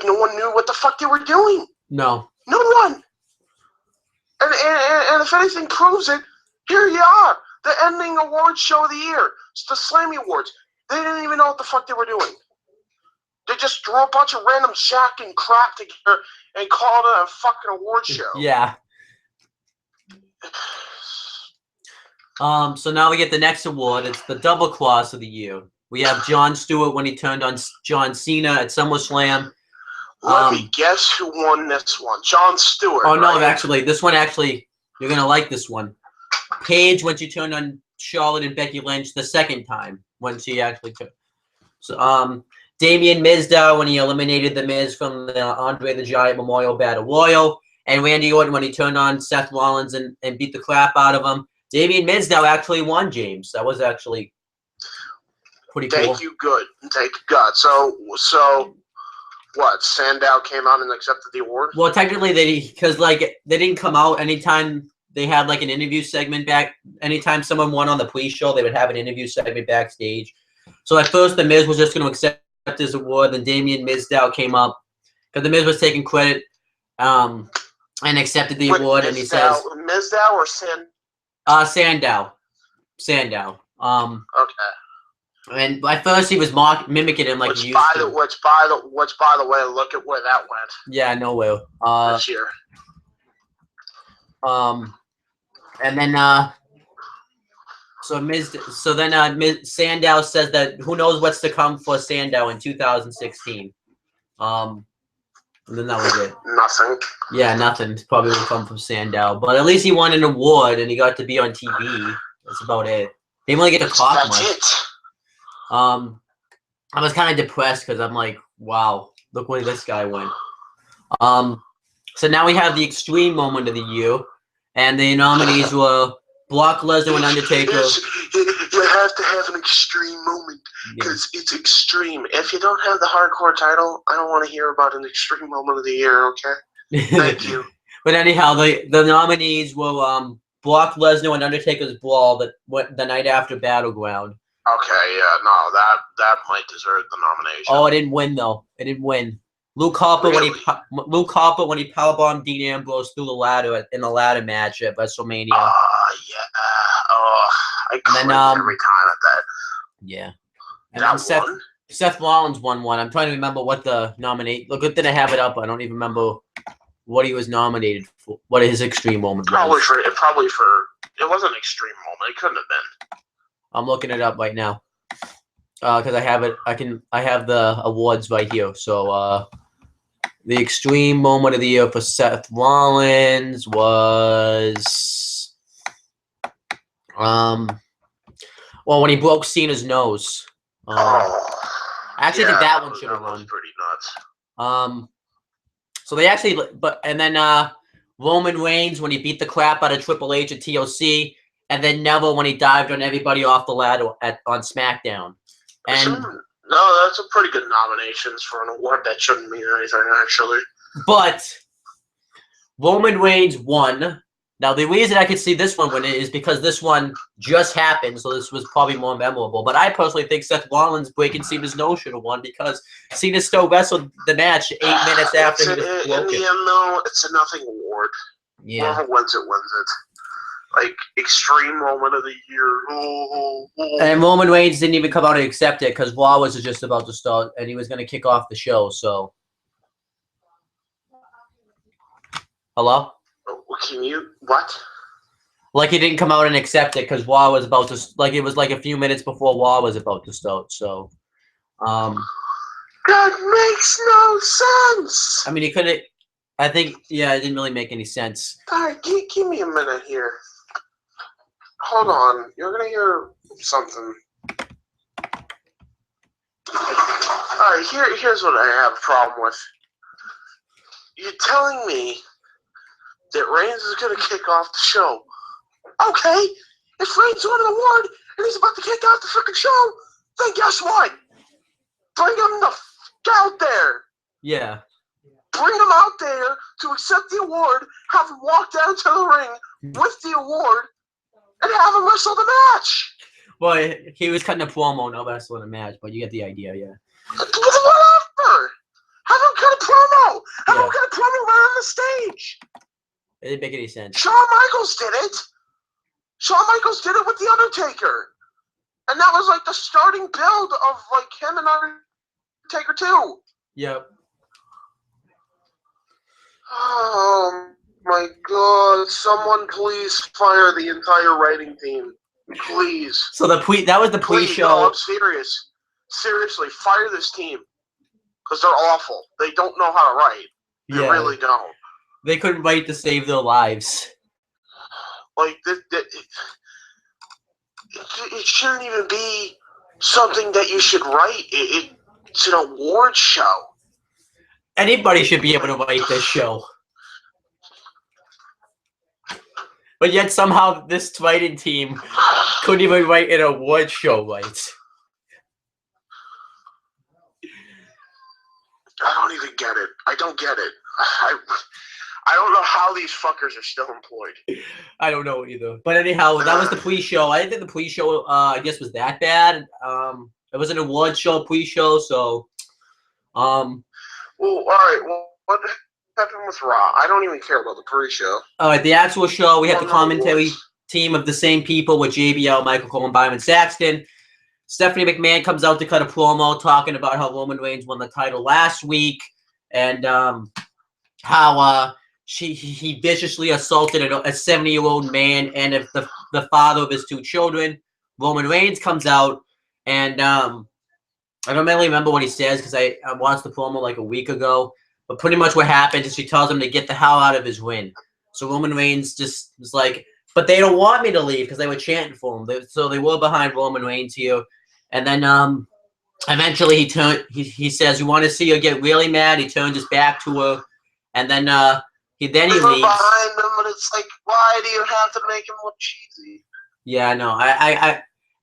no one knew what the fuck they were doing. No. No one. And if anything proves it, here you are. The ending award show of the year. It's the Slammy Awards. They didn't even know what the fuck they were doing. They just threw a bunch of random shack and crap together and called it a fucking award show. Yeah. So now we get the next award. It's the double cross of the year. We have Jon Stewart when he turned on John Cena at SummerSlam. Let me guess who won this one. Jon Stewart. Oh, no, right? actually, this one you're going to like this one. Paige when she turned on Charlotte and Becky Lynch the second time when she actually took. So, Damien Mizdow when he eliminated The Miz from the Andre the Giant Memorial Battle Royal. And Randy Orton when he turned on Seth Rollins and beat the crap out of him. Damien Mizdow actually won, James. That was actually pretty cool. Thank you, good. Thank God. So what? Sandow came out and accepted the award? Well, technically, they didn't come out anytime they had like an interview segment back. Anytime someone won on the pre-show, they would have an interview segment backstage. So at first, The Miz was just going to accept his award. Then Damien Mizdow came up because The Miz was taking credit. And and accepted the Wait, award, and he says, Mizdow or Sin? Sandow. Sandow. Okay. And at first he was mimicking him like he used to. Which by the way, look at where that went. Yeah, no way. This year. And then Sandow says that who knows what's to come for Sandow in 2016. And then that was it. Nothing. Yeah, nothing probably will come from Sandow, but at least he won an award and he got to be on TV. That's about it. They didn't really get to talk much. That's it. I was kind of depressed because I'm like, wow, look where this guy went. So now we have the extreme moment of the year, and the nominees were Brock Lesnar and Undertaker. You have to have an extreme moment because it's extreme. If you don't have the hardcore title, I don't want to hear about an extreme moment of the year. Okay, thank you. But anyhow, the nominees were Brock Lesnar and Undertaker's brawl the night after Battleground. Okay, yeah, no, that might deserve the nomination. Oh, it didn't win though. It didn't win. Luke Harper when he powerbombed Dean Ambrose through the ladder in the ladder match at WrestleMania. Yeah. Oh, I cringe every time at that. Yeah. And then Seth Rollins won one. I'm trying to remember what the nominate. Look, did I have it up? I don't even remember what he was nominated for. What his extreme moment was. It wasn't an extreme moment. It couldn't have been. I'm looking it up right now because I have it. I have the awards right here. So the extreme moment of the year for Seth Rollins was well, when he broke Cena's nose. I actually think that one should have won. Pretty nuts. So they actually, and then Roman Reigns when he beat the crap out of Triple H at TLC, and then Neville when he dived on everybody off the ladder on SmackDown. And no, that's a pretty good nominations for an award that shouldn't mean anything, actually. But Roman Reigns won. Now, the reason I could see this one win is because this one just happened, so this was probably more memorable. But I personally think Seth Rollins breaking Cena's nose should have won because Cena still wrestled the match 8 minutes after he was broken. In the end, though, it's a nothing award. Yeah. Whoever wins it, wins it. Like, extreme moment of the year. And Roman Reigns didn't even come out and accept it because Raw was just about to start, and he was going to kick off the show, so. Hello? Can you what? Like he didn't come out and accept it because Raw was about to it was like a few minutes before Raw was about to start. So, that makes no sense. I mean, he couldn't. I think it didn't really make any sense. All right, give me a minute here. Hold on, you're gonna hear something. All right, here's what I have a problem with. You're telling me that Reigns is going to kick off the show. Okay, if Reigns won an award and he's about to kick off the freaking show, then guess what? Bring him the f*** out there. Yeah. Bring him out there to accept the award, have him walk down to the ring with the award, and have him wrestle the match. Well, he was cutting a promo, not wrestling a match, but you get the idea, yeah. Whatever. Have him cut a promo. Have him cut a promo right on the stage. It didn't make any sense. Shawn Michaels did it. Shawn Michaels did it with The Undertaker. And that was like the starting build of like him and Undertaker too. Yep. Oh my god. Someone please fire the entire writing team. Please. So that was the pre-show. No, I'm serious. Seriously, fire this team. Because they're awful. They don't know how to write. They really don't. They couldn't write to save their lives. Like, it shouldn't even be something that you should write. It's an award show. Anybody should be able to write this show. But yet somehow this writing team couldn't even write an award show right. I don't even get it. I don't get it. I don't know how these fuckers are still employed. I don't know either. But anyhow, that was the pre-show. I didn't think the pre-show, I guess, was that bad. It was an award show pre-show, so. Well, all right. Well, happened with Raw? I don't even care about the pre-show. All right, the actual show, we have the commentary team of the same people with JBL, Michael Cole, and Byron Saxton. Stephanie McMahon comes out to cut a promo talking about how Roman Reigns won the title last week and how he viciously assaulted a 70-year-old man and the father of his two children. Roman Reigns comes out and I don't really remember what he says because I watched the promo like a week ago. But pretty much what happened is she tells him to get the hell out of his win. So Roman Reigns just was like, but they don't want me to leave because they were chanting for him. So they were behind Roman Reigns here. And then eventually he says, "You want to see her get really mad?" He turns his back to her. And then he leaves. Behind him, and it's like, why do you have to make him look cheesy? Yeah, no.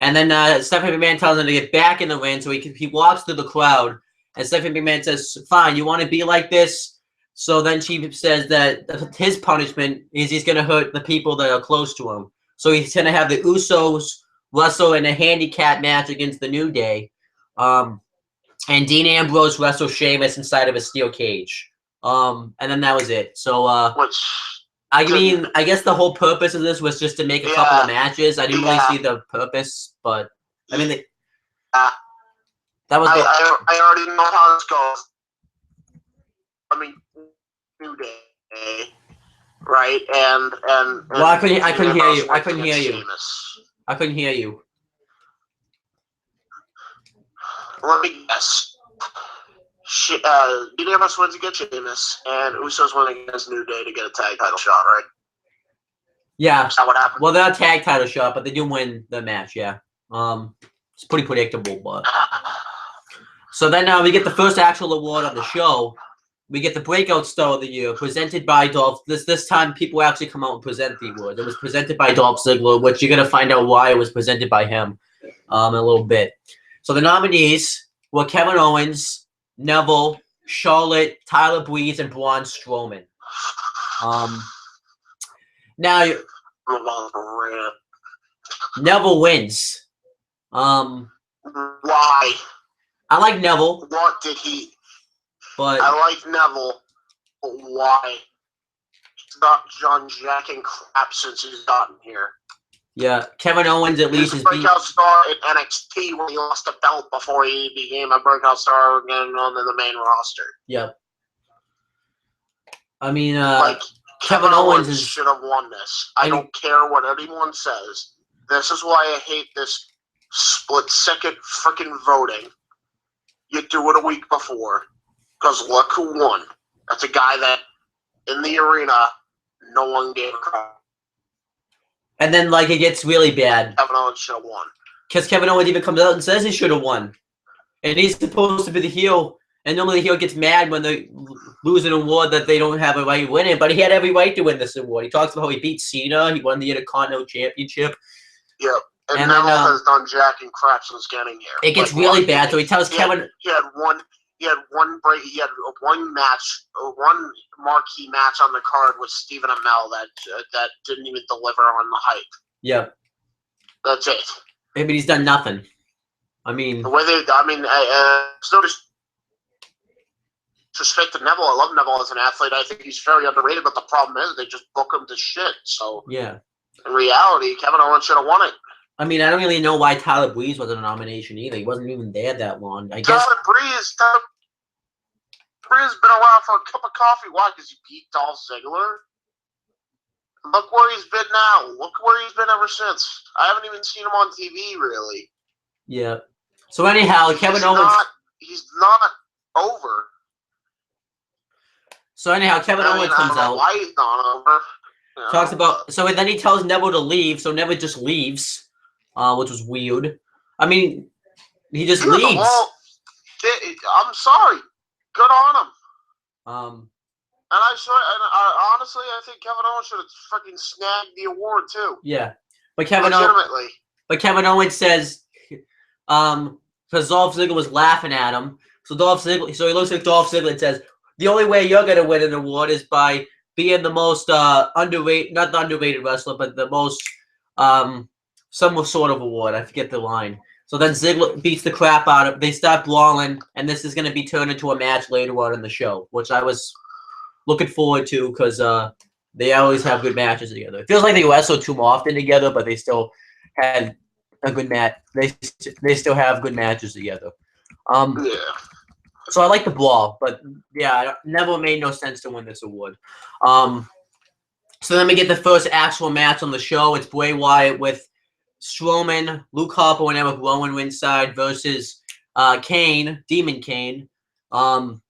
And then Stephanie McMahon tells him to get back in the ring. So he walks through the crowd. And Stephanie McMahon says, "Fine, you want to be like this?" So then she says that his punishment is he's going to hurt the people that are close to him. So he's going to have the Usos wrestle in a handicap match against the New Day. And Dean Ambrose wrestle Sheamus inside of a steel cage. And then that was it. So, I mean, I guess the whole purpose of this was just to make a couple of matches. I didn't really see the purpose, but, I mean, that was. I already know how this goes. I mean, New Day, right? And well, I couldn't hear you. I couldn't hear you. I couldn't hear you. Let me guess. Dean Ambrose wins against Sheamus, and Usos win against New Day to get a tag title shot, right? Yeah. Is that what happened? Well, they're not tag title shot, but they do win the match. Yeah. It's pretty predictable, but. So then we get the first actual award of the show. We get the Breakout Star of the Year, presented by Dolph. This time, people actually come out and present the award. It was presented by Dolph Ziggler, which you're going to find out why it was presented by him in a little bit. So the nominees were Kevin Owens, Neville, Charlotte, Tyler Breeze, and Braun Strowman. Now, Neville wins. Why? I like Neville. What did he? But I like Neville. But why? He's not John jacking crap since he's gotten here. Yeah, Kevin Owens at least is breakout star in NXT when he lost a belt before he became a breakout star again on the main roster. Yep. I mean, Kevin Owens should have won this. I don't care what anyone says. This is why I hate this split-second freaking voting. You do it a week before. Because look who won. That's a guy that, in the arena, no one gave a crap. And then, it gets really bad. Kevin Owens should have won. Because Kevin Owens even comes out and says he should have won. And he's supposed to be the heel. And normally the heel gets mad when they lose an award that they don't have a right to win it. But he had every right to win this award. He talks about how he beat Cena. He won the Intercontinental Championship. Yep. And Neville has done jack and crap since getting here. It gets really bad. So he tells Kevin... He had one match, one marquee match on the card with Stephen Amell that didn't even deliver on the hype. Yep. That's it. I mean, he's done nothing. I mean, the way it's no disrespect to Neville. I love Neville as an athlete. I think he's very underrated, but the problem is they just book him to shit. So yeah. In reality, Kevin Owens should have won it. I mean, I don't really know why Tyler Breeze wasn't a nomination either. He wasn't even there that long. I guess Tyler Breeze been around for a cup of coffee. Why? Because he beat Dolph Ziggler? Look where he's been now. Look where he's been ever since. I haven't even seen him on TV, really. Yeah. So anyhow, Kevin Owens... He's not over. So anyhow, Kevin Owens comes out. Why he's not over. Talks about... So then he tells Neville to leave, so Neville just leaves, which was weird. I mean, he just leaves. Well, I'm sorry. Good on him. And honestly, I think Kevin Owens should have freaking snagged the award too. Yeah, but Kevin Owens says, because Dolph Ziggler was laughing at him, so he looks at Dolph Ziggler and says, "The only way you're gonna win an award is by being the most underrated, not the underrated wrestler, but the most some sort of award." I forget the line. So then Ziggler beats the crap out of. They start brawling, and this is going to be turned into a match later on in the show, which I was looking forward to because they always have good matches together. It feels like they wrestle too often together, but they still had a good match. They still have good matches together. Yeah. So I like the brawl, but yeah, it never made no sense to win this award. So then we get the first actual match on the show. It's Bray Wyatt with Strowman, Luke Harper, and Eric Rowan ringside versus Kane, Demon Kane. The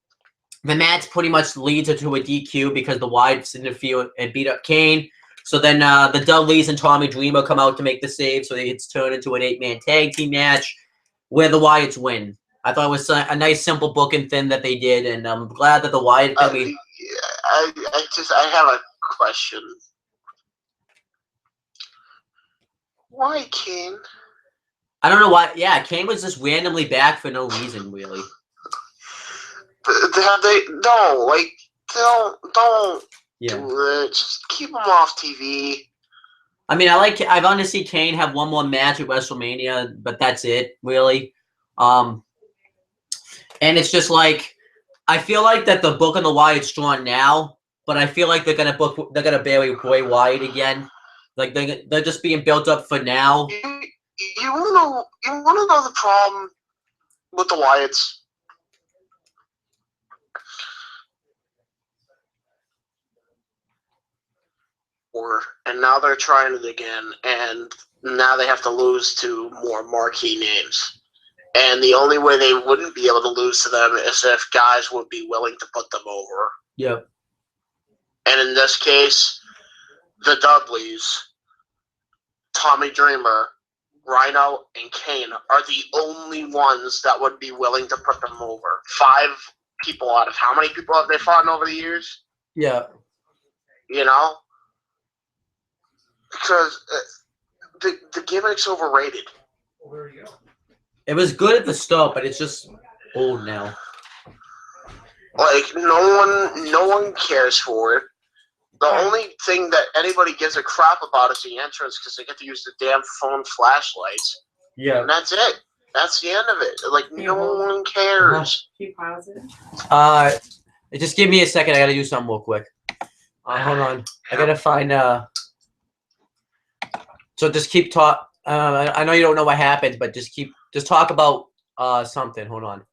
match pretty much leads to a DQ because the Wyatts interfere and beat up Kane. So then the Dudleys and Tommy Dreamer come out to make the save, so it's turned into an 8-man tag team match where the Wyatts win. I thought it was a nice, simple booking thing that they did, and I'm glad that the Wyatt family. I have a question. Why Kane? I don't know why. Yeah, Kane was just randomly back for no reason, really. Have they? No, like don't Yeah. do it. Just keep him off TV. I mean, I want to see Kane have one more match at WrestleMania, but that's it, really. And it's just like I feel like that the book on the Wyatt's strong now, but I feel like they're gonna bury Bray Wyatt again. Like they're just being built up for now. You wanna know the problem with the Wyatts? And now they're trying it again, and now they have to lose to more marquee names. And the only way they wouldn't be able to lose to them is if guys would be willing to put them over. Yep. And in this case, the Dudleys, Tommy Dreamer, Rhino, and Kane are the only ones that would be willing to put them over. 5 people out of how many people have they fought over the years? Yeah. You know? Because the gimmick's overrated. It was good at the start, but it's just old now. Like no one cares for it. The only thing that anybody gives a crap about is the entrance because they get to use the damn phone flashlights. Yeah. And that's it. That's the end of it. Like no one cares. Can you pause it? Just give me a second. I gotta do something real quick. Hold on. I gotta find. So just keep talk. I know you don't know what happened, but just talk about something. Hold on.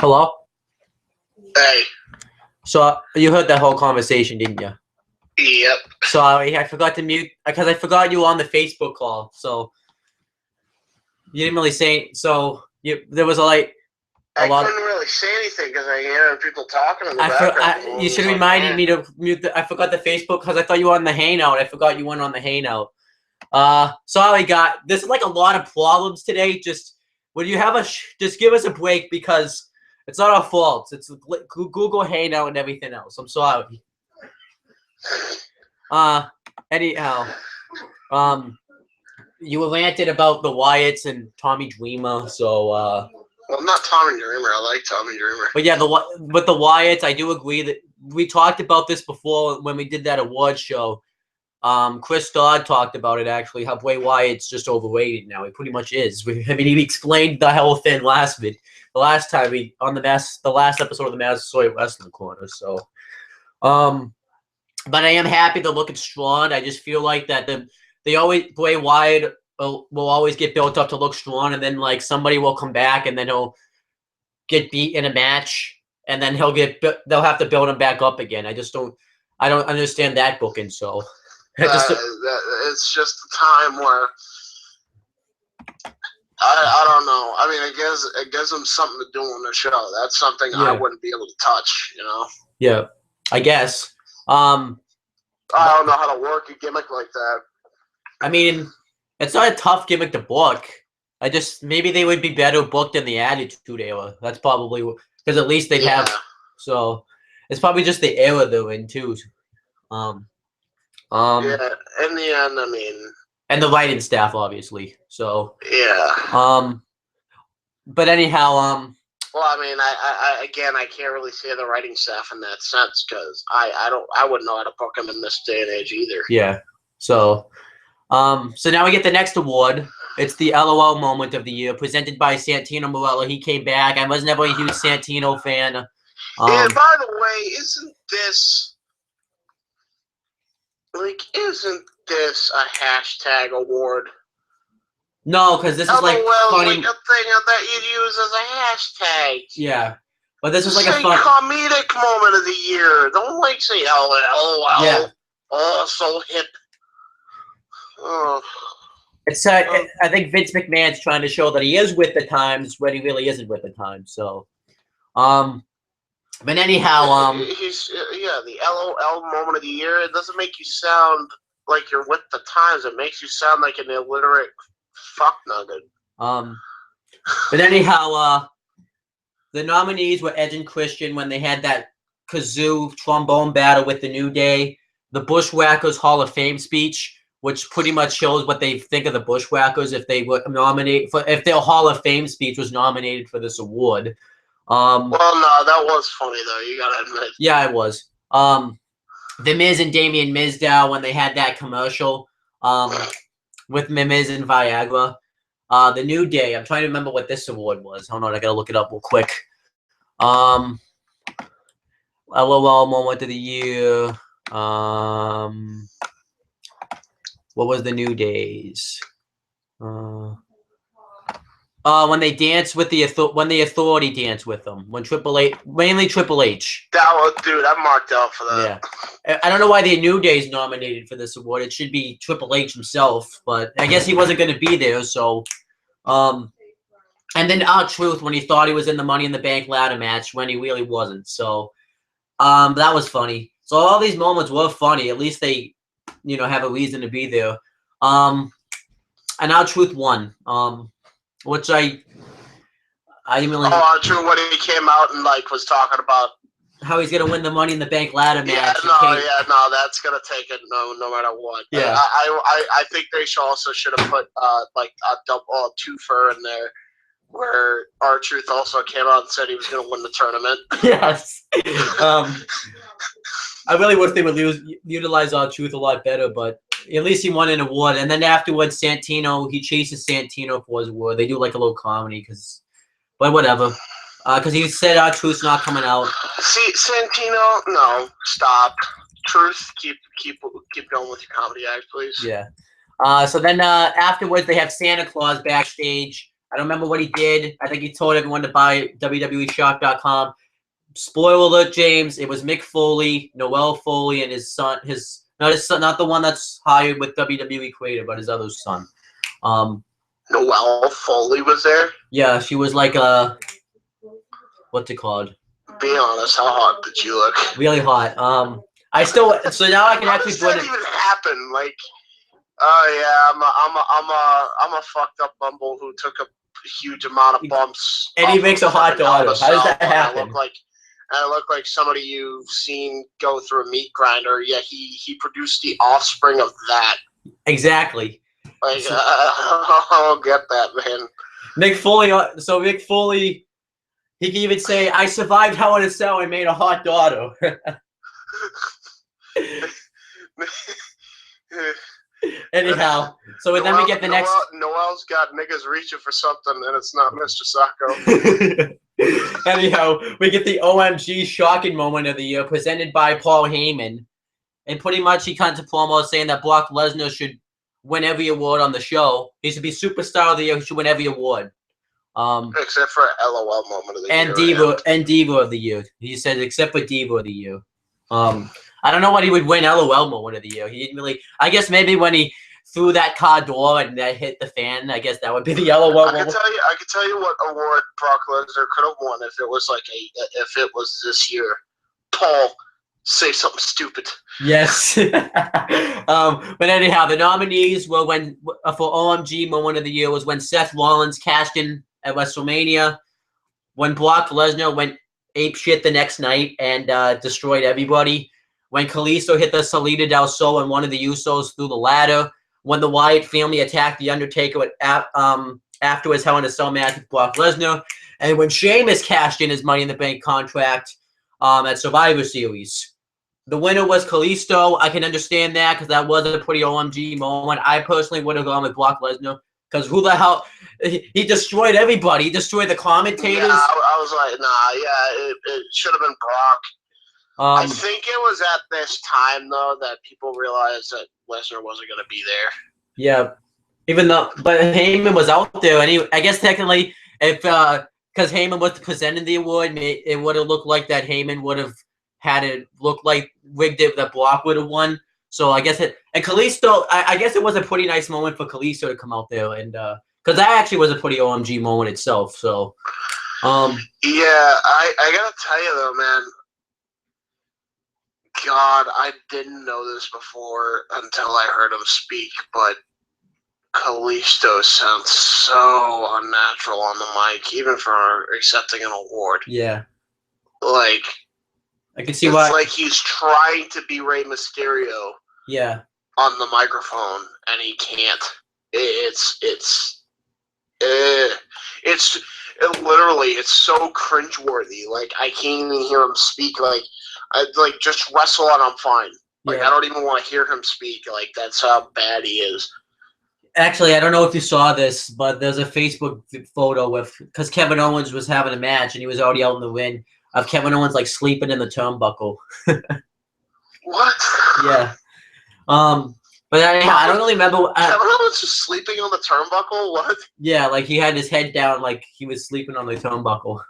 Hello? Hey. So you heard that whole conversation, didn't you? Yep. Sorry, I forgot to mute because I forgot you were on the Facebook call. So you didn't really say. So there was I couldn't really say anything because I hear people talking in the background. You should have reminded me to mute. I forgot the Facebook because I thought you were on the Hangout. I forgot you weren't on the Hangout. Sorry, guys. There's like a lot of problems today. Just when you have just give us a break because it's not our fault. It's Google Hangout and everything else. I'm sorry. Anyhow, you ranted about the Wyatts and Tommy Dreamer, so well, not Tommy Dreamer. I like Tommy Dreamer. But yeah, with the Wyatts, I do agree that we talked about this before when we did that award show. Chris Dodd talked about it actually. How Bray Wyatt's just overrated now. He pretty much is. I mean, he explained the whole thing the last time the last episode of the Massasoit Wrestling Corner. So, but I am happy to look at Strawn. I just feel like that Bray Wyatt will always get built up to look strong, and then like somebody will come back, and then he'll get beat in a match, and then they'll have to build him back up again. I don't understand that booking. So it's just a time where I don't know. I mean, it gives them something to do on the show. That's something I wouldn't be able to touch. Yeah, I guess. I don't know how to work a gimmick like that. I mean, it's not a tough gimmick to book. Maybe they would be better booked in the Attitude Era. That's probably because at least they'd have. So it's probably just the era they're in too. Yeah, in the end, I mean, and the writing staff, obviously. So yeah. But anyhow, well, I mean, I can't really say the writing staff in that sense because I wouldn't know how to book them in this day and age either. Yeah. So now we get the next award. It's the LOL Moment of the Year, presented by Santino Marella. He came back. I was never a huge Santino fan. And by the way, isn't this a hashtag award? No, because this is like funny. Like a thing that you'd use as a hashtag. Yeah, but this is like a comedic moment of the year. Don't say LOL. Yeah. Oh, so hip. Oh. I think Vince McMahon's trying to show that he is with the times when he really isn't with the times. So, but anyhow, the LOL moment of the year. It doesn't make you sound like you're with the times. It makes you sound like an illiterate fuck nugget. But anyhow, the nominees were Edge and Christian when they had that kazoo trombone battle with the New Day, the Bushwhackers Hall of Fame speech, which pretty much shows what they think of the Bushwhackers if they were if their Hall of Fame speech was nominated for this award. Well, no, that was funny though. You gotta admit. Yeah, it was. The Miz and Damien Mizdow when they had that commercial with Miz and Viagra. The New Day. I'm trying to remember what this award was. Hold on, I gotta look it up real quick. LOL Moment of the Year. What was the New Days? When they danced with the Authority danced with them. When mainly Triple H. I'm marked out for that. Yeah, I don't know why the New Day's nominated for this award. It should be Triple H himself, but I guess he wasn't going to be there. So, and then R-Truth when he thought he was in the Money in the Bank ladder match when he really wasn't. So, that was funny. So all these moments were funny. At least they, have a reason to be there. And R-Truth won. Which I didn't really. Oh, true. When he came out and was talking about how he's gonna win the Money in the Bank ladder match. No, that's gonna take it no matter what. Yeah. I think they should have put a double twofer in there where R-Truth also came out and said he was gonna win the tournament. Yes. I really wish they would utilize R-Truth a lot better, but at least he won an award. And then afterwards, he chases Santino for his award. They do like a little comedy, but whatever. Because he said R-Truth's not coming out. See, Santino, no, stop. Truth, keep going with your comedy act, please. Yeah. So then afterwards, they have Santa Claus backstage. I don't remember what he did. I think he told everyone to buy WWEshop.com. Spoiler alert, James. It was Mick Foley, Noel Foley, and his son. Not the one that's hired with WWE Creative, but his other son. Noel Foley was there? Yeah, she was like what's it called? Be honest, how hot did you look? Really hot. So now I can How actually does put that it. even happen? Like, oh yeah, I'm a fucked up bumble who took a huge amount of bumps. And he off makes of a hot fucking Hell in daughter. a How does Cell, that and happen? I look like somebody you've seen go through a meat grinder. Yeah, he produced the offspring of that. Exactly. Like, I don't get that, man. Mick Foley. So Mick Foley, he can even say, "I survived Hell in a Cell and made a hot daughter." Anyhow, so then we get the next. Noel's got niggas reaching for something, and it's not Mr. Sacco. Anyhow, we get the OMG shocking moment of the year presented by Paul Heyman. And pretty much he comes to promo saying that Brock Lesnar should win every award on the show. He should be Superstar of the Year. He should win every award. Except for LOL moment of the and year. Diva of the Year. He said except for Diva of the Year. I don't know what he would win LOL moment of the year. He didn't really. I guess maybe when he threw that car door and that hit the fan. I guess that would be the LOL moment. I could tell you what award Brock Lesnar could have won if it was if it was this year. Paul, say something stupid. Yes. But anyhow, the nominees were for OMG moment of the year was when Seth Rollins cashed in at WrestleMania, when Brock Lesnar went ape shit the next night and destroyed everybody, when Kalisto hit the Salida del Sol and one of the Usos through the ladder, when the Wyatt family attacked the Undertaker after his Hell in a Cell match with Brock Lesnar, and when Sheamus cashed in his Money in the Bank contract at Survivor Series. The winner was Kalisto. I can understand that because that was a pretty OMG moment. I personally would have gone with Brock Lesnar because who the hell? He destroyed everybody. He destroyed the commentators. Yeah, I was like, nah, yeah, it should have been Brock. I think it was at this time, though, that people realized that Lesnar wasn't going to be there. Yeah. But Heyman was out there, and I guess technically, if because Heyman was presenting the award, it would have looked like that Heyman would have had it look like rigged it that Brock would have won. So I guess and Kalisto, I guess it was a pretty nice moment for Kalisto to come out there, and because that actually was a pretty OMG moment itself. So, yeah, I gotta tell you though, man. God, I didn't know this before until I heard him speak, but Kalisto sounds so unnatural on the mic, even for accepting an award. Yeah. Like, I can see why. It's like he's trying to be Rey Mysterio. Yeah. On the microphone, and he can't. It's literally, it's so cringeworthy. Like, I can't even hear him speak. Like, just wrestle and I'm fine. Like, yeah. I don't even want to hear him speak. Like, that's how bad he is. Actually, I don't know if you saw this, but there's a Facebook photo because Kevin Owens was having a match and he was already out in the ring of Kevin Owens like sleeping in the turnbuckle. What? Yeah. But I don't really remember. Kevin Owens was sleeping on the turnbuckle. What? Yeah, like he had his head down, like he was sleeping on the turnbuckle.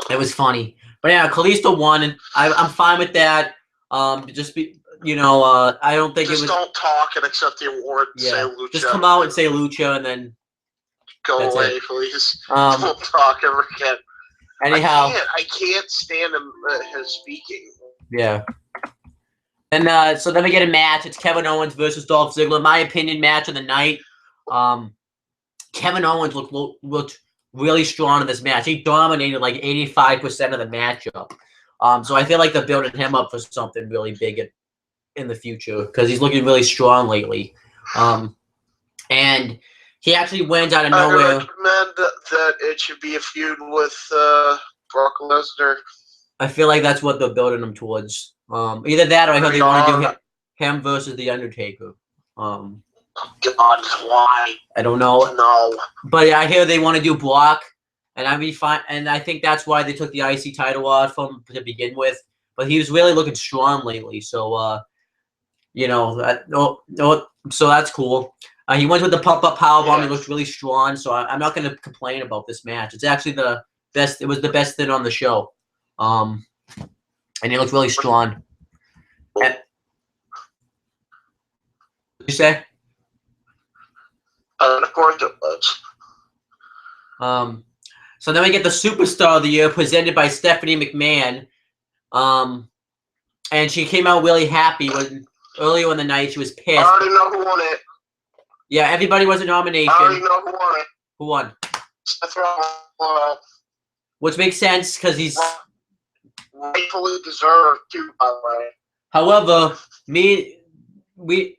It was funny. But yeah, Kalisto won, and I'm fine with that. Just be, I don't think just it was. Don't talk and accept the award. Yeah. Say Lucha. Just come out and say Lucha, and then go away, please. Don't talk ever again. Anyhow, I can't stand him his speaking. Yeah. And so then we get a match. It's Kevin Owens versus Dolph Ziggler. My opinion, match of the night. Kevin Owens looked really strong in this match. He dominated like 85% of the matchup. So I feel like they're building him up for something really big in the future because he's looking really strong lately. And he actually wins out of nowhere. I recommend that it should be a feud with Brock Lesnar. I feel like that's what they're building him towards. Either that or I heard they want to do him versus The Undertaker. God, why? I don't know. No. But yeah, I hear they want to do Brock, and I'd be fine. And I think that's why they took the IC title off him to begin with. But he was really looking strong lately, so so that's cool. He went with the pump-up powerbomb. Yeah. He looked really strong, so I'm not going to complain about this match. It's actually the best. It was the best thing on the show, and he looked really strong. And, you say? Of course it was. So then we get the Superstar of the Year presented by Stephanie McMahon. And she came out really happy when earlier in the night she was pissed. I already know who won it. Yeah, everybody was a nomination. I already know who won it. Who won? Seth Rollins. Which makes sense because he's Rightfully deserved too, by the way. However,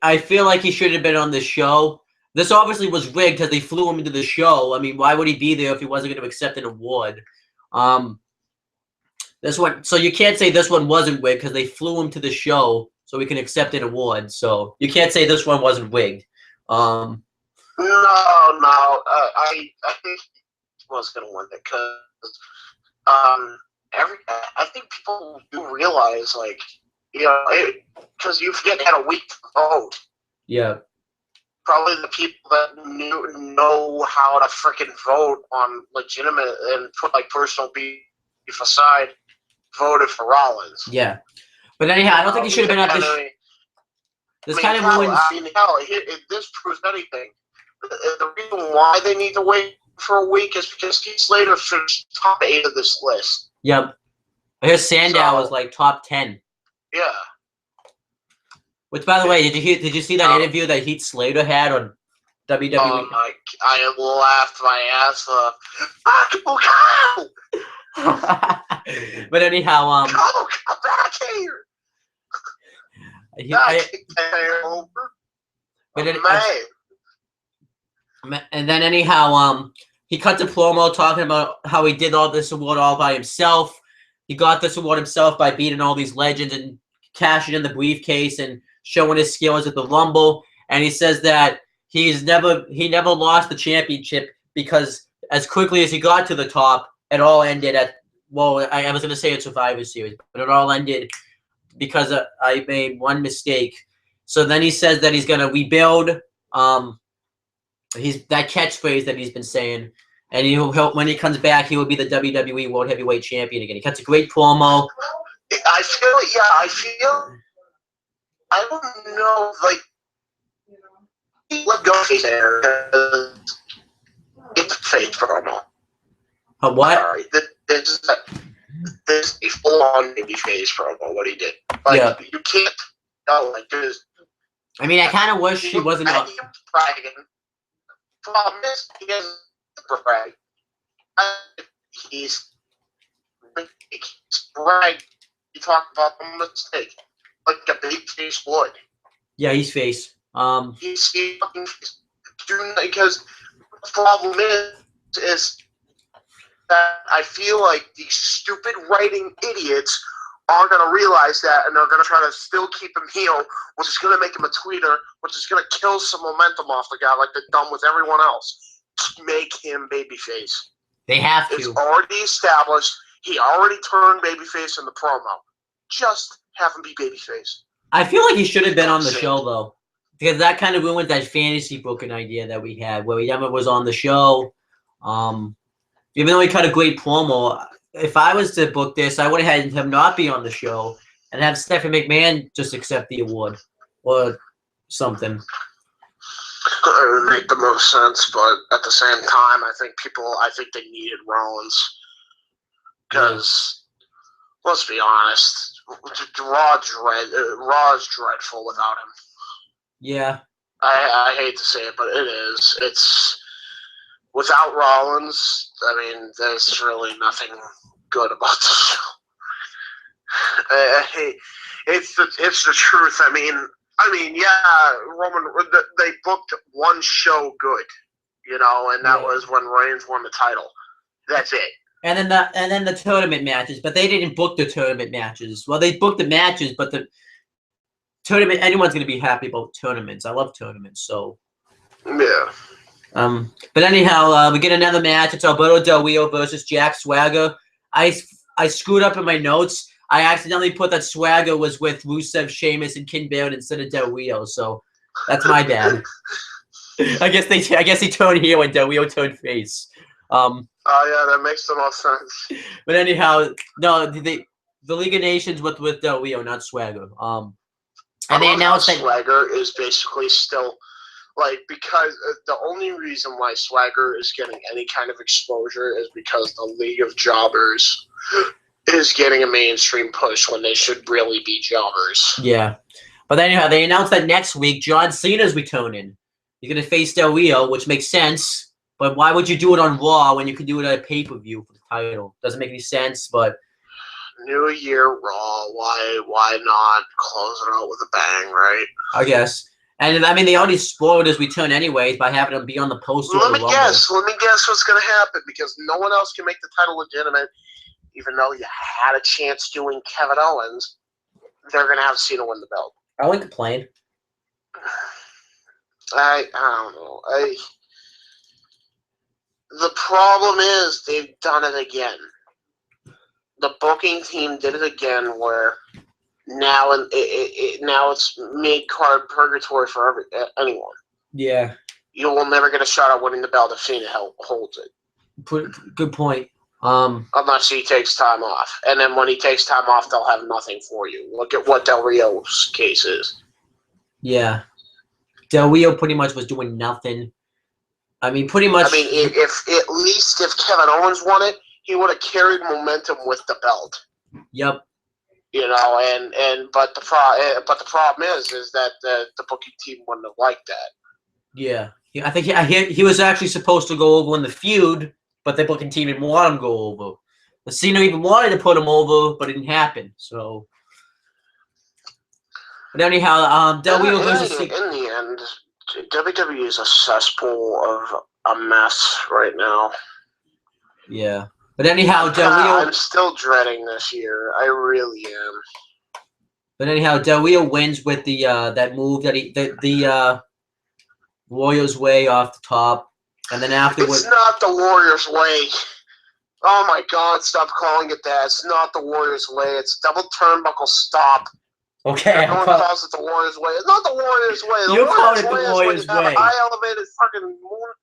I feel like he should have been on the show. This obviously was rigged because they flew him into the show. I mean, why would he be there if he wasn't going to accept an award? This one, so you can't say this one wasn't rigged because they flew him to the show so we can accept an award. So you can't say this one wasn't rigged. No. I think he was going to win it because I think people do realize, like, you know, because you forget they had a week to vote. Yeah. Probably the people that know how to freaking vote on legitimate and put like personal beef aside voted for Rollins. Yeah. But anyhow, I don't think he should have been at this kind of ruins. I mean, hell, if this proves anything, the reason why they need to wait for a week is because Keith Slater finished top 8 of this list. Yep. I hear Sandow was like top 10. Yeah. Which, by the way, did you see that interview that Heath Slater had on WWE? Oh my! I laughed my ass off. But anyhow, come back here. And then anyhow, he cut the promo talking about how he did all this award all by himself. He got this award himself by beating all these legends and cashing in the briefcase and showing his skills at the Rumble. And he says that he never lost the championship because as quickly as he got to the top, it all ended at, well, I was going to say a Survivor Series, but it all ended because I made one mistake. So then he says that he's going to rebuild that catchphrase that he's been saying, and he'll help when he comes back. He will be the WWE World Heavyweight Champion again. He cuts a great promo. I don't know, like, let go face there. It's a face promo. A what? Sorry, this is a full-on baby face promo. What he did, like, yeah. You can't. No, like, there's. I mean, I kind of wish he wasn't. Bragging. Problem is, he doesn't brag. He's brag. You talk about the mistake, like a big face would. Yeah, he's face. He's fucking face. Because the problem is that I feel like these stupid writing idiots are going to realize that, and they're going to try to still keep him heel, which is going to make him a tweeter, which is going to kill some momentum off the guy like they've done with everyone else. Make him babyface. They have to. It's already established. He already turned babyface in the promo. Just have him be babyface. I feel like he should have been on the show, though. Because that kind of ruined that fantasy booking idea that we had, where he never was on the show. Even though he cut a great promo, if I was to book this, I would have had him not be on the show and have Stephanie McMahon just accept the award or something. It would make the most sense, but at the same time, I think they needed Rollins. Because, let's be honest, Raw is dreadful without him. Yeah. I hate to say it, but it is. It's without Rollins, I mean, there's really nothing good about the show. It's the truth. I mean, yeah, they booked one show good, you know, and that was when Reigns won the title. That's it. And then the tournament matches, but they didn't book the tournament matches. Well, they booked the matches, but the tournament, anyone's going to be happy about tournaments. I love tournaments, so. Yeah. But anyhow, we get another match. It's Alberto Del Rio versus Jack Swagger. I screwed up in my notes. I accidentally put that Swagger was with Rusev, Sheamus, and King Barrett instead of Del Rio, so that's my bad. I guess he turned heel and Del Rio turned face. Oh yeah, that makes the most sense. But anyhow, no, the League of Nations with Del Rio, not Swagger. And they announced that Swagger is basically still because the only reason why Swagger is getting any kind of exposure is because the League of Jobbers is getting a mainstream push when they should really be jobbers. Yeah. But anyhow, they announced that next week John Cena's returning. He's going to face Del Rio, which makes sense. But why would you do it on Raw when you could do it at a pay-per-view for the title? Doesn't make any sense, but... New Year Raw, why not close it out with a bang, right? I guess. And, I mean, they already spoiled his return anyways by having him be on the poster of the Rumble. Let me guess what's going to happen, because no one else can make the title legitimate, even though you had a chance doing Kevin Owens. They're going to have Cena win the belt. I wouldn't complain. I don't know. The problem is they've done it again. The booking team did it again, where now now it's mid-card purgatory for anyone. Yeah. You will never get a shot at winning the belt if Cena holds it. Good point. Unless he takes time off. And then when he takes time off, they'll have nothing for you. Look at what Del Rio's case is. Yeah. Del Rio pretty much was doing nothing. I mean, pretty much... I mean, if Kevin Owens won it, he would have carried momentum with the belt. Yep. You know, but the problem is that the booking team wouldn't have liked that. Yeah. I think he was actually supposed to go over in the feud, but the booking team didn't want him to go over. The Cena even wanted to put him over, but it didn't happen. So, but anyhow, Del Rio versus in the end, WWE is a cesspool of a mess right now. Yeah, but anyhow, Del Rio. I'm still dreading this year. I really am. But anyhow, Del Rio wins with the that move that the Warriors Way off the top, and then afterwards. It's not the Warriors Way. Oh my God! Stop calling it that. It's not the Warriors Way. It's double turnbuckle stop. Okay. Everyone calls it the Warriors Way. It's not the Warriors Way. The You call it Warriors the Warriors Way. Way. A high elevated fucking moon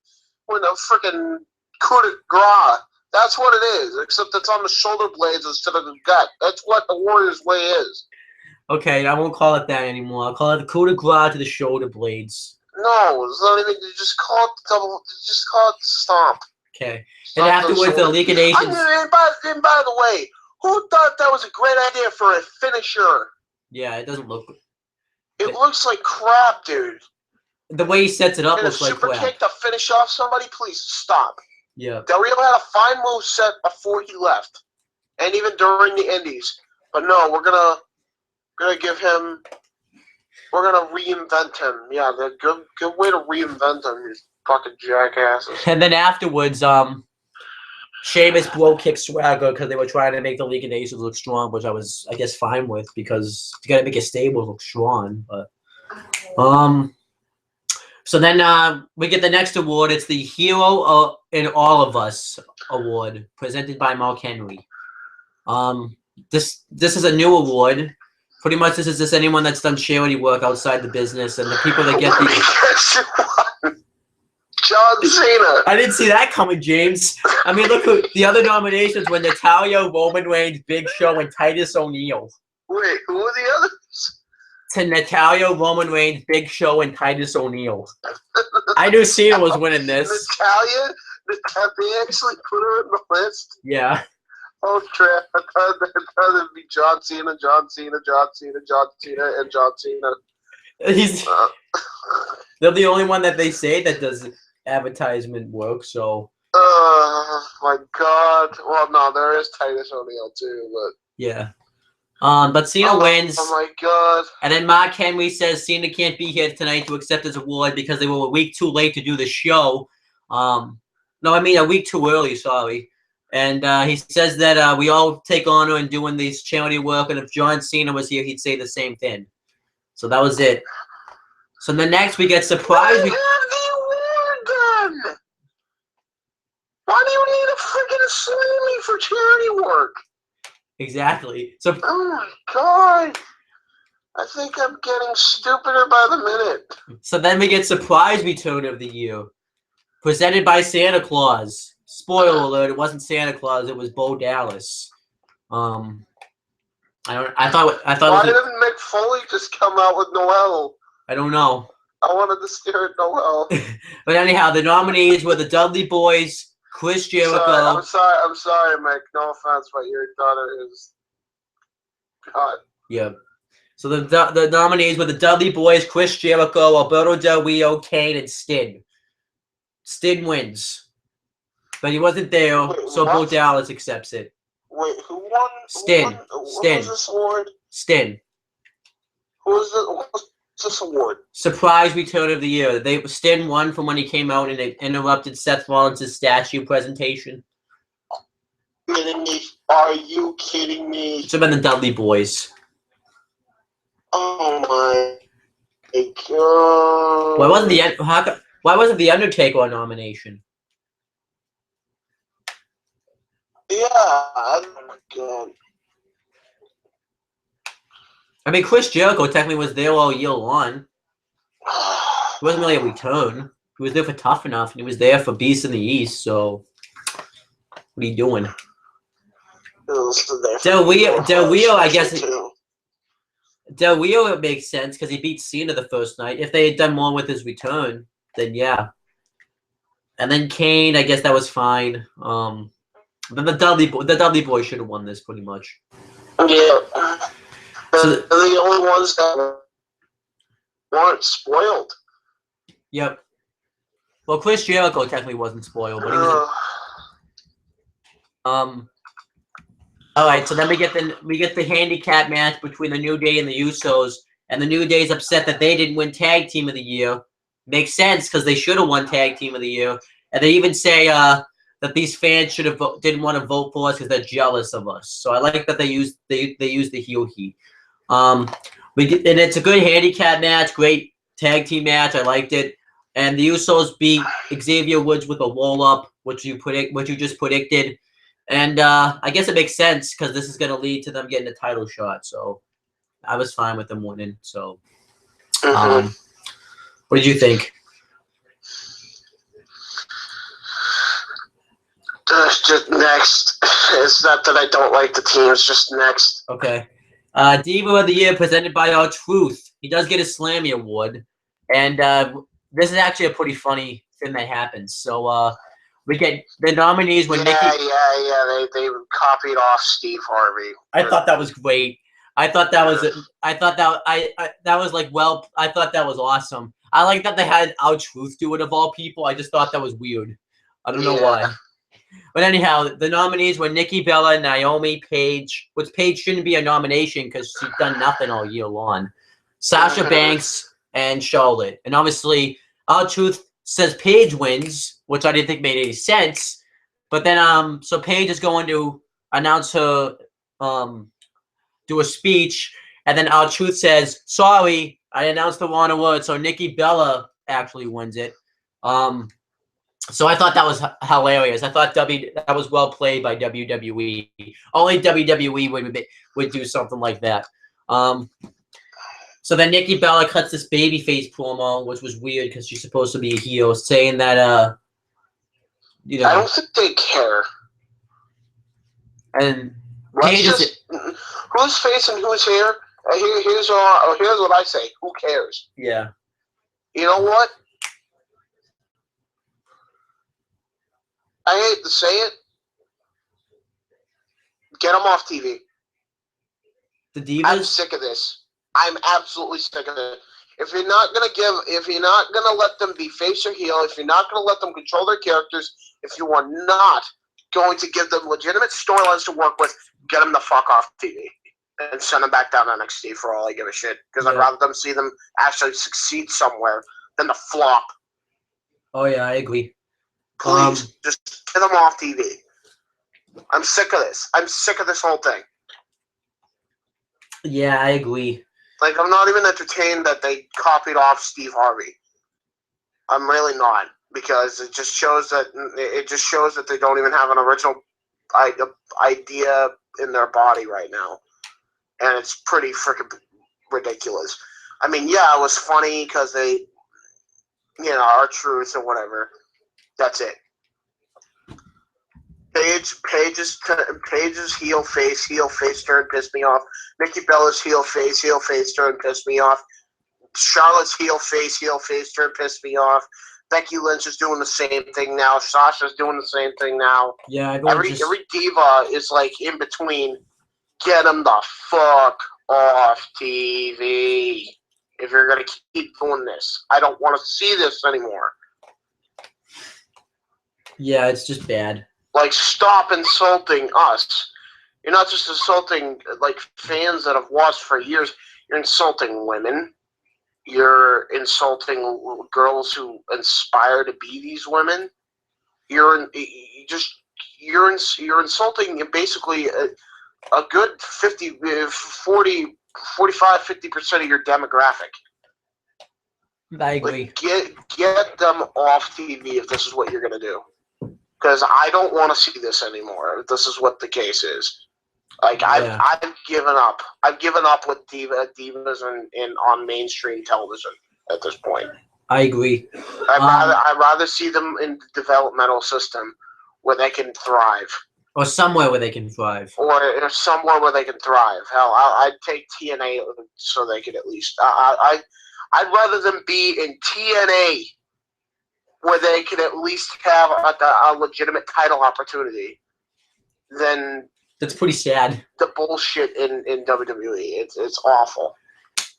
with a freaking coup de grace. That's what it is. Except it's on the shoulder blades instead of the gut. That's what the Warriors Way is. Okay, I won't call it that anymore. I'll call it the coup de grace to the shoulder blades. No, it's not even. You just call it double. Just call it stomp. Okay. And afterwards, the League of Nations. And by the way, who thought that was a great idea for a finisher? Yeah, it doesn't look. It looks like crap, dude. The way he sets it up looks like crap. A super kick to finish off somebody, please stop. Yeah. Del Rio had a fine move set before he left, and even during the Indies. But no, we're gonna give him. We're gonna reinvent him. Yeah, the good way to reinvent him. You fucking jackasses. And then afterwards, Sheamus blow kicked Swagger because they were trying to make the League of Nations look strong, which I was, I guess, fine with because you got to make a stable look strong. But so then we get the next award. It's the Hero in All of Us award, presented by Mark Henry. This is a new award. Pretty much, this is just anyone that's done charity work outside the business, and the people that get the. John Cena. I didn't see that coming, James. I mean, look who the other nominations were: Natalia, Roman Reigns, Big Show, and Titus O'Neil. Wait, who were the others? To Natalia, Roman Reigns, Big Show, and Titus O'Neil. I knew Cena was winning this. Natalia? They actually put her in the list? Yeah. Oh, crap. I thought it'd be John Cena, John Cena, John Cena, John Cena, and John Cena. They're the only one that they say that does advertisement work, so. Oh, my God. Well, no, there is Titus O'Neil, too, but. Yeah. But Cena wins. Oh, my God. And then Mark Henry says Cena can't be here tonight to accept his award because they were a week too late to do the show. No, I mean a week too early, sorry. And he says that we all take honor in doing this charity work, and if John Cena was here, he'd say the same thing. So that was it. So the next we get surprised. We have the award done. Why do you need a freaking Slammy for charity work? Exactly. So. Oh my God. I think I'm getting stupider by the minute. So then we get Surprise Return of the Year. Presented by Santa Claus. Spoiler alert, it wasn't Santa Claus, it was Bo Dallas. I thought Why it was didn't Mick Foley just come out with Noel? I don't know. I wanted to stare at Noel. But anyhow, the nominees were the Dudley Boys, Chris Jericho. I'm sorry, Mick. No offense, but your daughter is hot. Yeah. So the nominees were the Dudley Boys, Chris Jericho, Alberto Del Rio, Kane, and Stin. Stin wins. But he wasn't there, so Bo Dallas accepts it. Wait, who won? Stin. Who was this award? Stin. What was this award? Surprise Return of the Year. Stin won from when he came out and it interrupted Seth Rollins' statue presentation. Are you kidding me? It should have been the Dudley Boys. Oh my god! Why wasn't the Undertaker a nomination? Yeah, oh my god. I mean, Chris Jericho technically was there all year long. It wasn't really a return. He was there for Tough Enough, and he was there for Beast in the East. So, what are you doing? Del Rio, I guess. Del Rio, it makes sense because he beat Cena the first night. If they had done more with his return, then yeah. And then Kane, I guess that was fine. Then the Dudley Boys should have won this pretty much. Yeah. So they're the only ones that weren't spoiled. Yep. Well, Chris Jericho technically wasn't spoiled, but he was. All right, so then we get the handicap match between the New Day and the Usos, and the New Day's upset that they didn't win Tag Team of the Year. Makes sense because they should have won Tag Team of the Year, and they even say that these fans didn't want to vote for us because they're jealous of us. So I like that they used the heel heat. And it's a good handicap match, great tag team match. I liked it, and the Usos beat Xavier Woods with a roll up, which you just predicted. And I guess it makes sense because this is going to lead to them getting a title shot. So I was fine with them winning. So, what did you think? Just next. It's not that I don't like the team. It's just next. Okay. Diva of the Year presented by R-Truth. He does get a Slammy Award. And this is actually a pretty funny thing that happens. So we get the nominees when Nikki. Yeah. They copied off Steve Harvey. I thought that was great. I thought that was awesome. I like that they had R-Truth do it of all people. I just thought that was weird. I don't know why. But anyhow, the nominees were Nikki Bella, Naomi, Paige, which Paige shouldn't be a nomination because she's done nothing all year long. Sasha Banks and Charlotte. And obviously, R-Truth says Paige wins, which I didn't think made any sense. But then, so Paige is going to announce her, do a speech, and then R-Truth says, "Sorry, I announced the wrong award." So Nikki Bella actually wins it. So I thought that was hilarious. I thought that was well played by WWE. Only WWE would do something like that. So then Nikki Bella cuts this babyface promo, which was weird because she's supposed to be a heel, saying that I don't think they care. And who's face and who's hair? Here's what I say. Who cares? Yeah. You know what? I hate to say it. Get them off TV. The Divas? I'm sick of this. I'm absolutely sick of it. If you're not gonna let them be face or heel, if you're not gonna let them control their characters, if you are not going to give them legitimate storylines to work with, get them the fuck off TV and send them back down to NXT for all I give a shit. Because I'd rather them see them actually succeed somewhere than to flop. Oh yeah, I agree. Please, just get them off TV. I'm sick of this. I'm sick of this whole thing. Yeah, I agree. Like, I'm not even entertained that they copied off Steve Harvey. I'm really not, because it just shows that they don't even have an original idea in their body right now, and it's pretty freaking ridiculous. I mean, yeah, it was funny because they, are truth or whatever. That's it. Paige's heel face turn pissed me off. Nikki Bella's heel face turn pissed me off. Charlotte's heel face turn pissed me off. Becky Lynch is doing the same thing now. Sasha's doing the same thing now. Yeah, every diva is like in between. Get them the fuck off TV. If you're gonna keep doing this, I don't want to see this anymore. Yeah, it's just bad. Like, stop insulting us. You're not just insulting, like, fans that have watched for years. You're insulting women. You're insulting girls who aspire to be these women. You're insulting basically a good 45, 50% of your demographic. I agree. Like, get them off TV if this is what you're going to do. Because I don't want to see this anymore. If this is what the case is. Like, Yeah. I've given up. I've given up with divas on mainstream television at this point. I agree. I'd rather see them in the developmental system where they can thrive. Or somewhere where they can thrive. Or somewhere where they can thrive. Hell, I'd take TNA so they could at least. I'd rather them be in TNA where they could at least have a legitimate title opportunity than That's pretty sad. the bullshit in WWE. It's awful.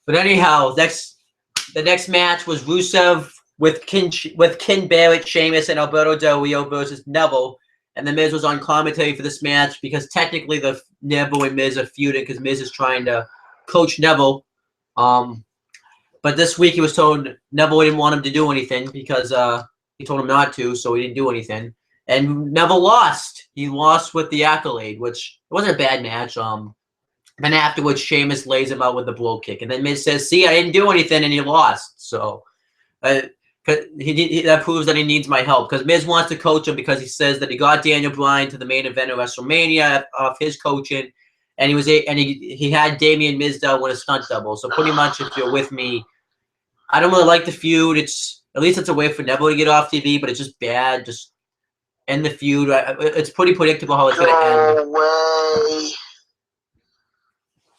But anyhow, the next match was Rusev with Ken Barrett, Sheamus, and Alberto Del Rio versus Neville. And the Miz was on commentary for this match because technically the Neville and Miz are feuding because Miz is trying to coach Neville. But this week he was told Neville didn't want him to do anything because he told him not to, so he didn't do anything. And Neville lost. He lost with the accolade, which wasn't a bad match. Then afterwards, Sheamus lays him out with the blow kick. And then Miz says, see, I didn't do anything, and he lost. So that proves that he needs my help. Because Miz wants to coach him because he says that he got Daniel Bryan to the main event of WrestleMania off his coaching. And he had Damian Mizdow win a stunt double. So pretty much, if you're with me, I don't really like the feud. At least it's a way for Neville to get off TV, but it's just bad. Just end the feud. It's pretty predictable how it's going to end.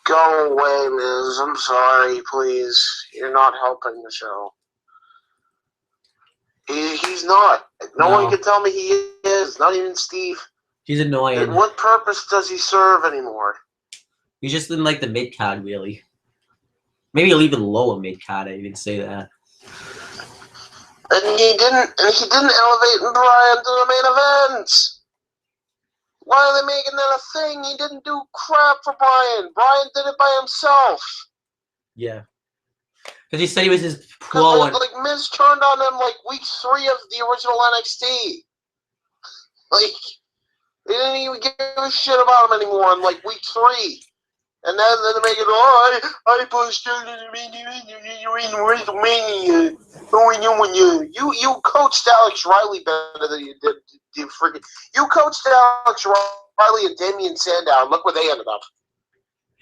Go away, Miz. I'm sorry, please. You're not helping the show. He's not. No one can tell me he is. Not even Steve. He's annoying. What purpose does he serve anymore? He's just in like the mid card, really. Maybe he'll even lower mid card. I even say that. And he didn't elevate Bryan to the main events. Why are they making that a thing? He didn't do crap for Bryan. Bryan did it by himself. Yeah. Because he said he was his pro. Like Miz turned on him like week 3 of the original NXT. Like, they didn't even give a shit about him anymore in like week 3. And then they make it, I pushed you in WrestleMania. You coached Alex Riley better than you did. You coached Alex Riley and Damian Sandow. Look where they ended up.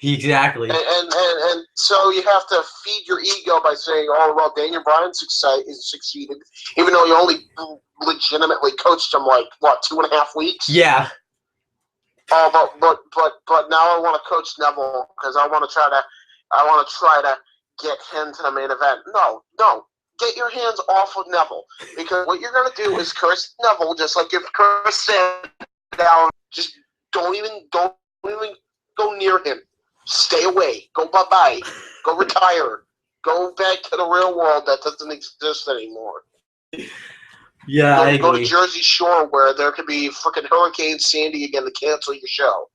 Exactly. And so you have to feed your ego by saying, oh, well, Daniel Bryan succeeded, even though you only legitimately coached him like, what, 2.5 weeks? Yeah. Oh, but now I want to coach Neville because I want to try to get him to the main event. No, get your hands off of Neville because what you're gonna do is curse Neville just like you cursed Sandown. Just don't even go near him. Stay away. Go bye-bye. Go retire. Go back to the real world that doesn't exist anymore. Yeah, I agree. Go to Jersey Shore where there could be freaking Hurricane Sandy again to cancel your show.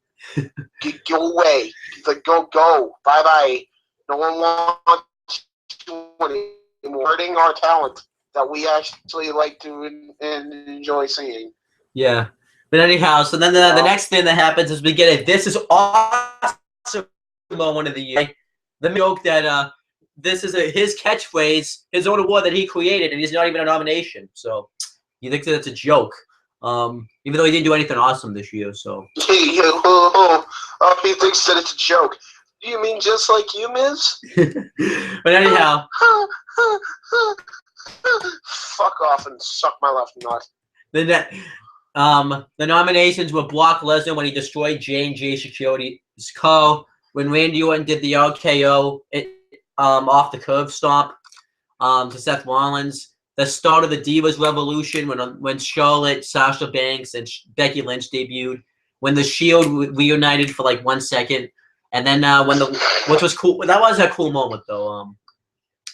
Go away. Go. Bye-bye. No one wants you anymore. Hurting our talent that we actually like to and enjoy seeing. Yeah. But anyhow, so then the next thing that happens is we get a This Is Awesome moment of the year. The joke that this is his catchphrase, his own award that he created, and he's not even a nomination. So he thinks that it's a joke, even though he didn't do anything awesome this year. So he thinks that it's a joke. You mean just like you, Miz? But anyhow, fuck off and suck my left nut. the nominations were Brock Lesnar when he destroyed J&J Security's Co. When Randy Orton did the RKO off the curb stomp to Seth Rollins. The start of the Divas Revolution when Charlotte, Sasha Banks, and Becky Lynch debuted. When the Shield reunited for like 1 second, and then which was cool. That was a cool moment though.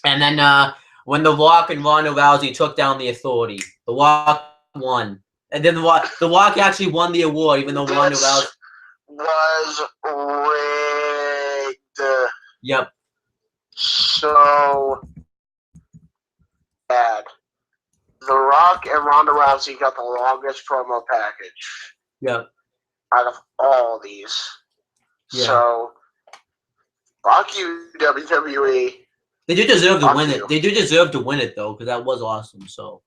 And then when The Rock and Ronda Rousey took down the Authority, The Rock won, and then the Rock actually won the award, even though Ronda Rousey was rigged. Yep. So bad. The Rock and Ronda Rousey got the longest promo package. Yep. Out of all these. Yeah. So, fuck you, WWE. They do deserve to win it. They do deserve to win it, though, because that was awesome, so.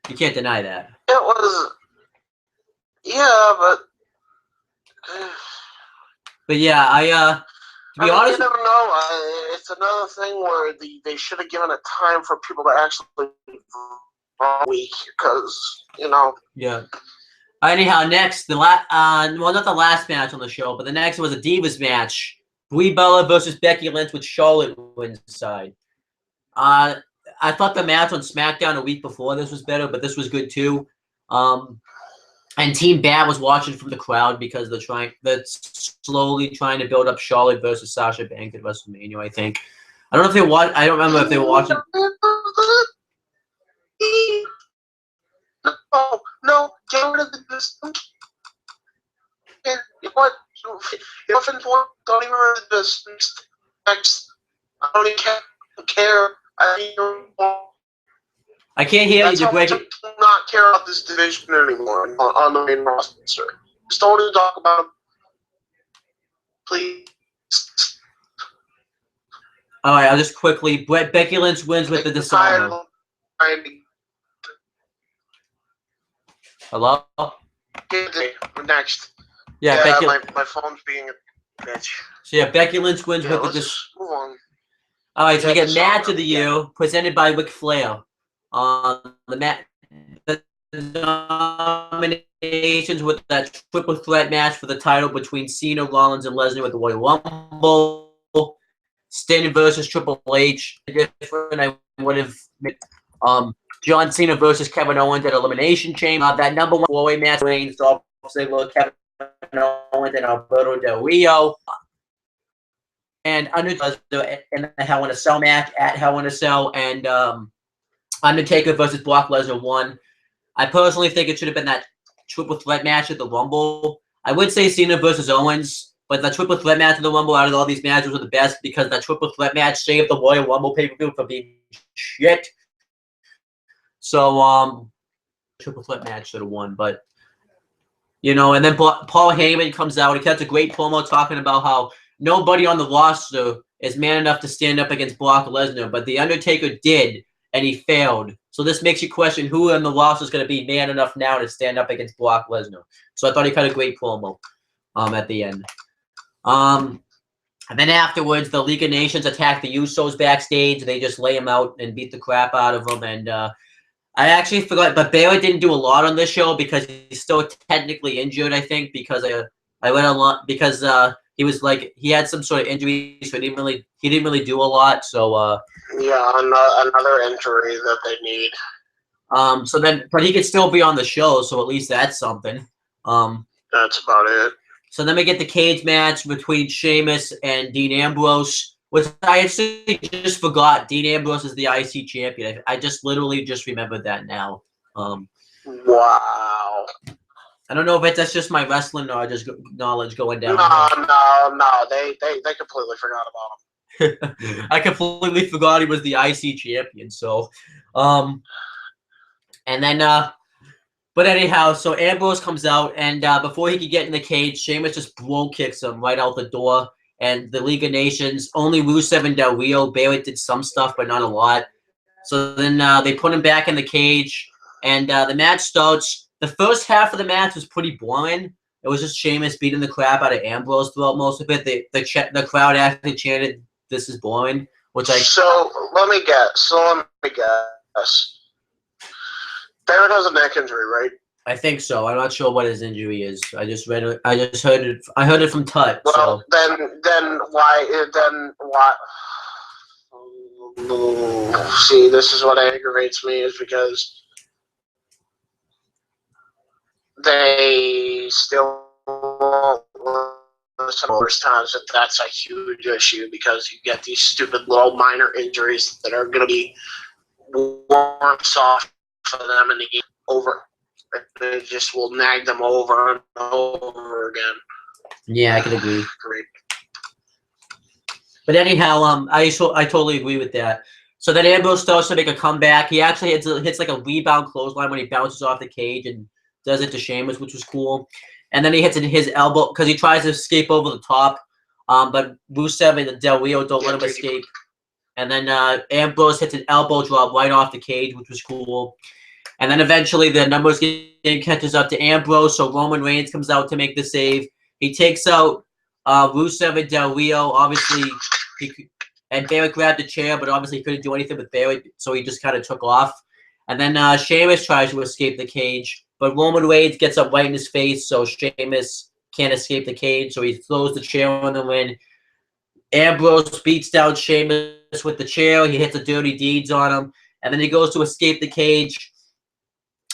You can't deny that. It was. Yeah, but. But yeah, to be honest. You never know. It's another thing where they should have given it time for people to actually week, because, you know. Yeah. Anyhow, next, well, not the last match on the show, but the next was a Divas match. Brie Bella versus Becky Lynch with Charlotte inside. I thought the match on Smackdown a week before this was better, but this was good too. And Team Bat was watching from the crowd because they're slowly trying to build up Charlotte versus Sasha Banks at WrestleMania, I think. I don't know if they watch. I don't remember if they were watching. No, get rid of this. And you know what? Don't even remember this. Next, I don't even care. I can't hear you. I do not care about this division anymore on the main roster. Just don't even talk about it. Please. All right, I'll just quickly. Becky Lynch wins with the Disarmer. Hello? Next. Yeah, Becky. My phone's being a bitch. So yeah, Becky Lynch wins with the move on. All right, so we get match of the year presented by Ric Flair. The nominations with that triple threat match for the title between Cena, Rollins, and Lesnar with the Royal Rumble. Sting versus Triple H. Different, I would have John Cena versus Kevin Owens at Elimination Chamber. That number 1 four-way match reigns Dolph Ziggler, Kevin Owens, and Alberto Del Rio. And Undertaker in the Hell in a Cell match at Hell in a Cell, and Undertaker versus Brock Lesnar won. I personally think it should have been that triple threat match at the Rumble. I would say Cena versus Owens, but the triple threat match at the Rumble out of all these matches was the best because that triple threat match saved the Royal Rumble pay-per-view from being shit. So, triple threat match should have won, but you know. And then Paul Heyman comes out. He cuts a great promo talking about how nobody on the roster is man enough to stand up against Brock Lesnar, but The Undertaker did, and he failed. So this makes you question who in the roster is going to be man enough now to stand up against Brock Lesnar. So I thought he cut a great promo at the end. And then afterwards, the League of Nations attack the Usos backstage. They just lay him out and beat the crap out of them. And I actually forgot, but Baylor didn't do a lot on this show because he's still technically injured, I think, because I read a lot because he had some sort of injury, so he didn't really do a lot. So yeah, another injury that they need. So then, but he could still be on the show, so at least that's something. That's about it. So then we get the cage match between Sheamus and Dean Ambrose, which I actually just forgot. Dean Ambrose is the IC champion. I just literally just remembered that now. Wow. I don't know if that's just my wrestling knowledge going down. No. They completely forgot about him. I completely forgot he was the IC champion. So, and then, but anyhow, so Ambrose comes out, and before he could get in the cage, Sheamus just blow kicks him right out the door. And the League of Nations, only Rusev and Del Rio, Baylor did some stuff, but not a lot. So then they put him back in the cage, and the match starts. The first half of the match was pretty boring. It was just Sheamus beating the crap out of Ambrose throughout most of it. The crowd actually chanted, "This is boring," which I. So let me guess. Barrett has a neck injury, right? I think so. I'm not sure what his injury is. I just read it. I just heard it. I heard it from Tut. Well, so. then why? See, this is what aggravates me is because they still listen most times that that's a huge issue because you get these stupid little minor injuries that are going to be worse off for them in the game over. They just will nag them over and over again. Yeah, I can agree. Great. But anyhow, I totally agree with that. So then Ambrose starts to make a comeback. He actually hits like a rebound clothesline when he bounces off the cage and does it to Sheamus, which was cool. And then he hits his elbow because he tries to escape over the top. But Rusev and Del Rio don't let him escape. And then Ambrose hits an elbow drop right off the cage, which was cool. And then eventually the numbers game catches up to Ambrose, so Roman Reigns comes out to make the save. He takes out Rusev and Del Rio. Obviously, and Barrett grabbed the chair, but obviously he couldn't do anything with Barrett, so he just kind of took off. And then Sheamus tries to escape the cage, but Roman Reigns gets up right in his face, so Sheamus can't escape the cage, so he throws the chair on the ring. Ambrose beats down Sheamus with the chair. He hits a dirty deeds on him, and then he goes to escape the cage.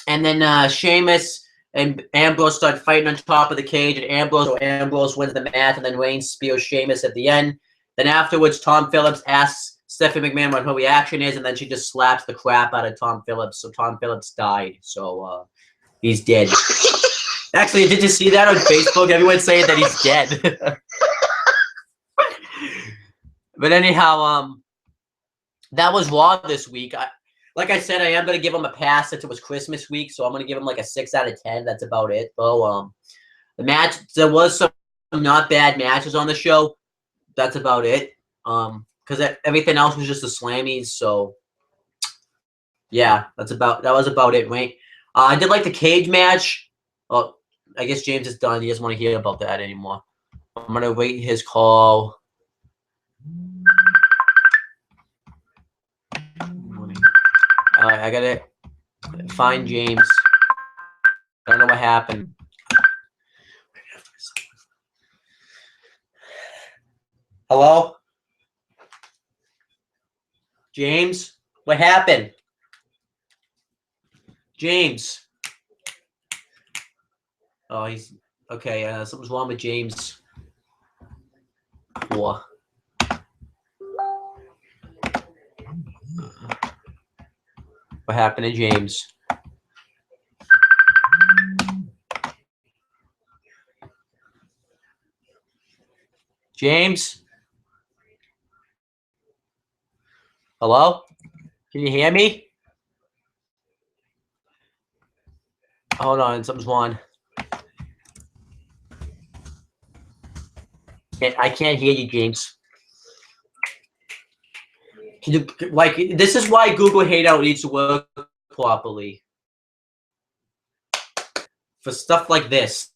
And then Sheamus and Ambrose start fighting on top of the cage, and Ambrose wins the match, and then Reigns spears Sheamus at the end. Then afterwards, Tom Phillips asks Stephanie McMahon what her reaction is, and then she just slaps the crap out of Tom Phillips. So Tom Phillips died. So he's dead. Actually, did you see that on Facebook? Everyone's saying that he's dead. But anyhow, that was Raw this week. Like I said, I am going to give him a pass since it was Christmas week, so I'm going to give him like a 6 out of 10. That's about it. So, the match, there was some not bad matches on the show. That's about it. Because everything else was just the slammies. So, yeah, that was about it, right? I did like the cage match. Well, I guess James is done. He doesn't want to hear about that anymore. I'm going to wait his call. Alright, I gotta find James. I don't know what happened. Hello? James? What happened? James? Oh, he's... Okay, something's wrong with James. What? What happened to James? James? Hello? Can you hear me? Hold on, something's wrong. I can't hear you, James. Can you, like, this is why Google Hangout needs to work properly. For stuff like this.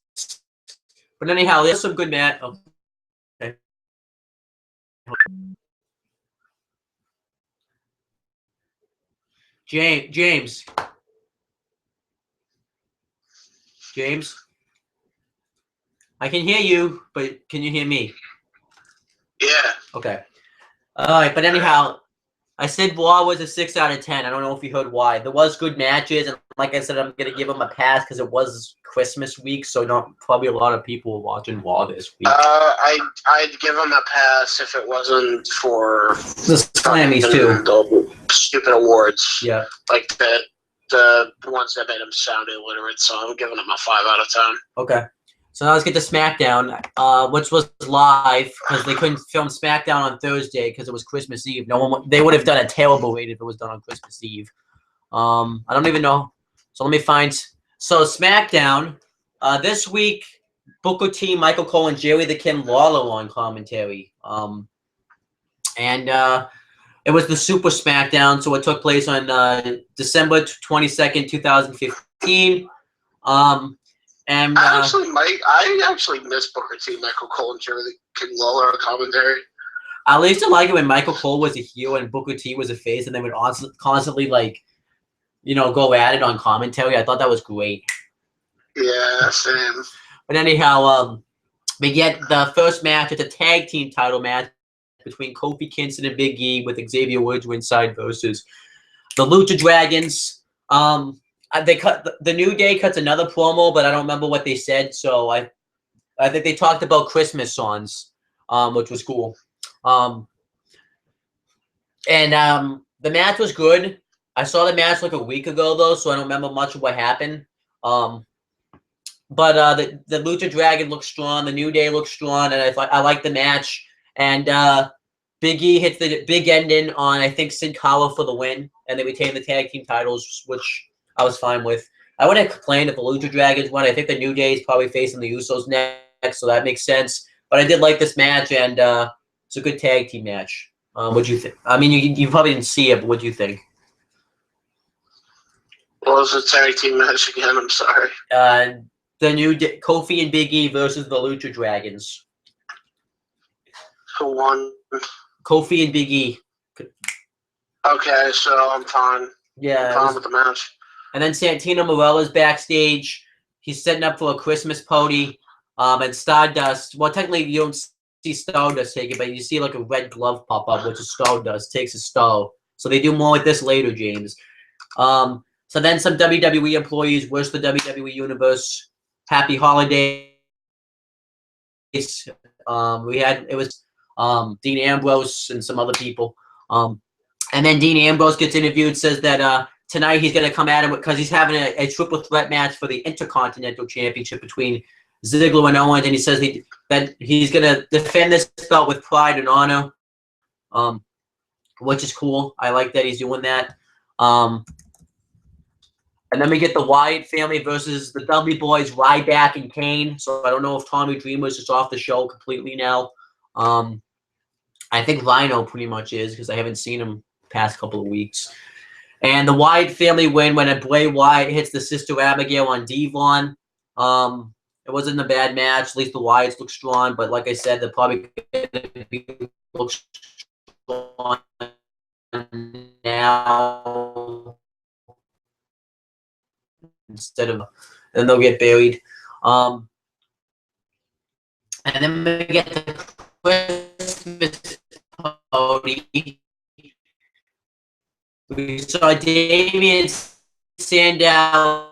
But anyhow, there's some good match. Oh, okay. James. I can hear you, but can you hear me? Yeah. Okay. All right, but anyhow, I said Raw was a 6 out of 10. I don't know if you heard why. There was good matches, and like I said, I'm gonna give them a pass because it was Christmas week, so probably a lot of people were watching Raw this week. I'd give them a pass if it wasn't for the Slammies too. The stupid awards. Yeah. Like the ones that made them sound illiterate. So I'm giving them a 5 out of 10. Okay. So now let's get to Smackdown, which was live because they couldn't film Smackdown on Thursday because it was Christmas Eve. They would have done a terrible rate if it was done on Christmas Eve. I don't even know. So let me find. So Smackdown this week, Booker T, Michael Cole, and Jerry the King Lawler on commentary. And it was the Super Smackdown, so it took place on December 22nd, 2015. And I actually miss Booker T, Michael Cole, and Jerry King Lawler on commentary. I used to like it when Michael Cole was a heel and Booker T was a face, and they would constantly like, go at it on commentary. I thought that was great. Yeah, same. But anyhow, we get the first match. It's a tag team title match between Kofi Kingston and Big E with Xavier Woods ringside versus the Lucha Dragons. They cut the New Day cuts another promo, but I don't remember what they said. So I think they talked about Christmas songs, which was cool. The match was good. I saw the match like a week ago though, so I don't remember much of what happened. But the Lucha Dragon looks strong. The New Day looks strong, and I like the match. And Big E hits the big ending on, I think, Sin Cara for the win, and they retain the tag team titles, which I was fine with. I wouldn't complain if the Lucha Dragons won. I think the New Day is probably facing the Usos next, so that makes sense. But I did like this match, and it's a good tag team match. What'd you think? I mean, you probably didn't see it, but what'd you think? What was the tag team match again? I'm sorry. The new Kofi and Big E versus the Lucha Dragons. Who won? Kofi and Big E. Okay, so I'm fine. Yeah, I'm fine with the match. And then Santino Marella's backstage. He's setting up for a Christmas party. And Stardust. Well, technically you don't see Stardust take it, but you see like a red glove pop up, which is Stardust takes a star. So they do more with this later, James. So then some WWE employees wish the WWE Universe happy holidays. It was Dean Ambrose and some other people. And then Dean Ambrose gets interviewed, says that tonight he's going to come at him because he's having a triple threat match for the Intercontinental Championship between Ziggler and Owen, and he says that he's going to defend this belt with pride and honor, which is cool. I like that he's doing that. And then we get the Wyatt family versus the Dudley Boys, Ryback and Kane. So I don't know if Tommy Dreamer's just off the show completely now. I think Rhino pretty much is because I haven't seen him the past couple of weeks. And the Wyatt family win when a Bray Wyatt hits the Sister Abigail on Devon. It wasn't a bad match. At least the Wyatts look strong. But like I said, they're probably going to look strong now. Instead of, and they'll get buried. And then we get the Christmas party. We saw Damien Sandow,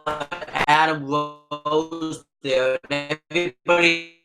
Adam Rose there, and everybody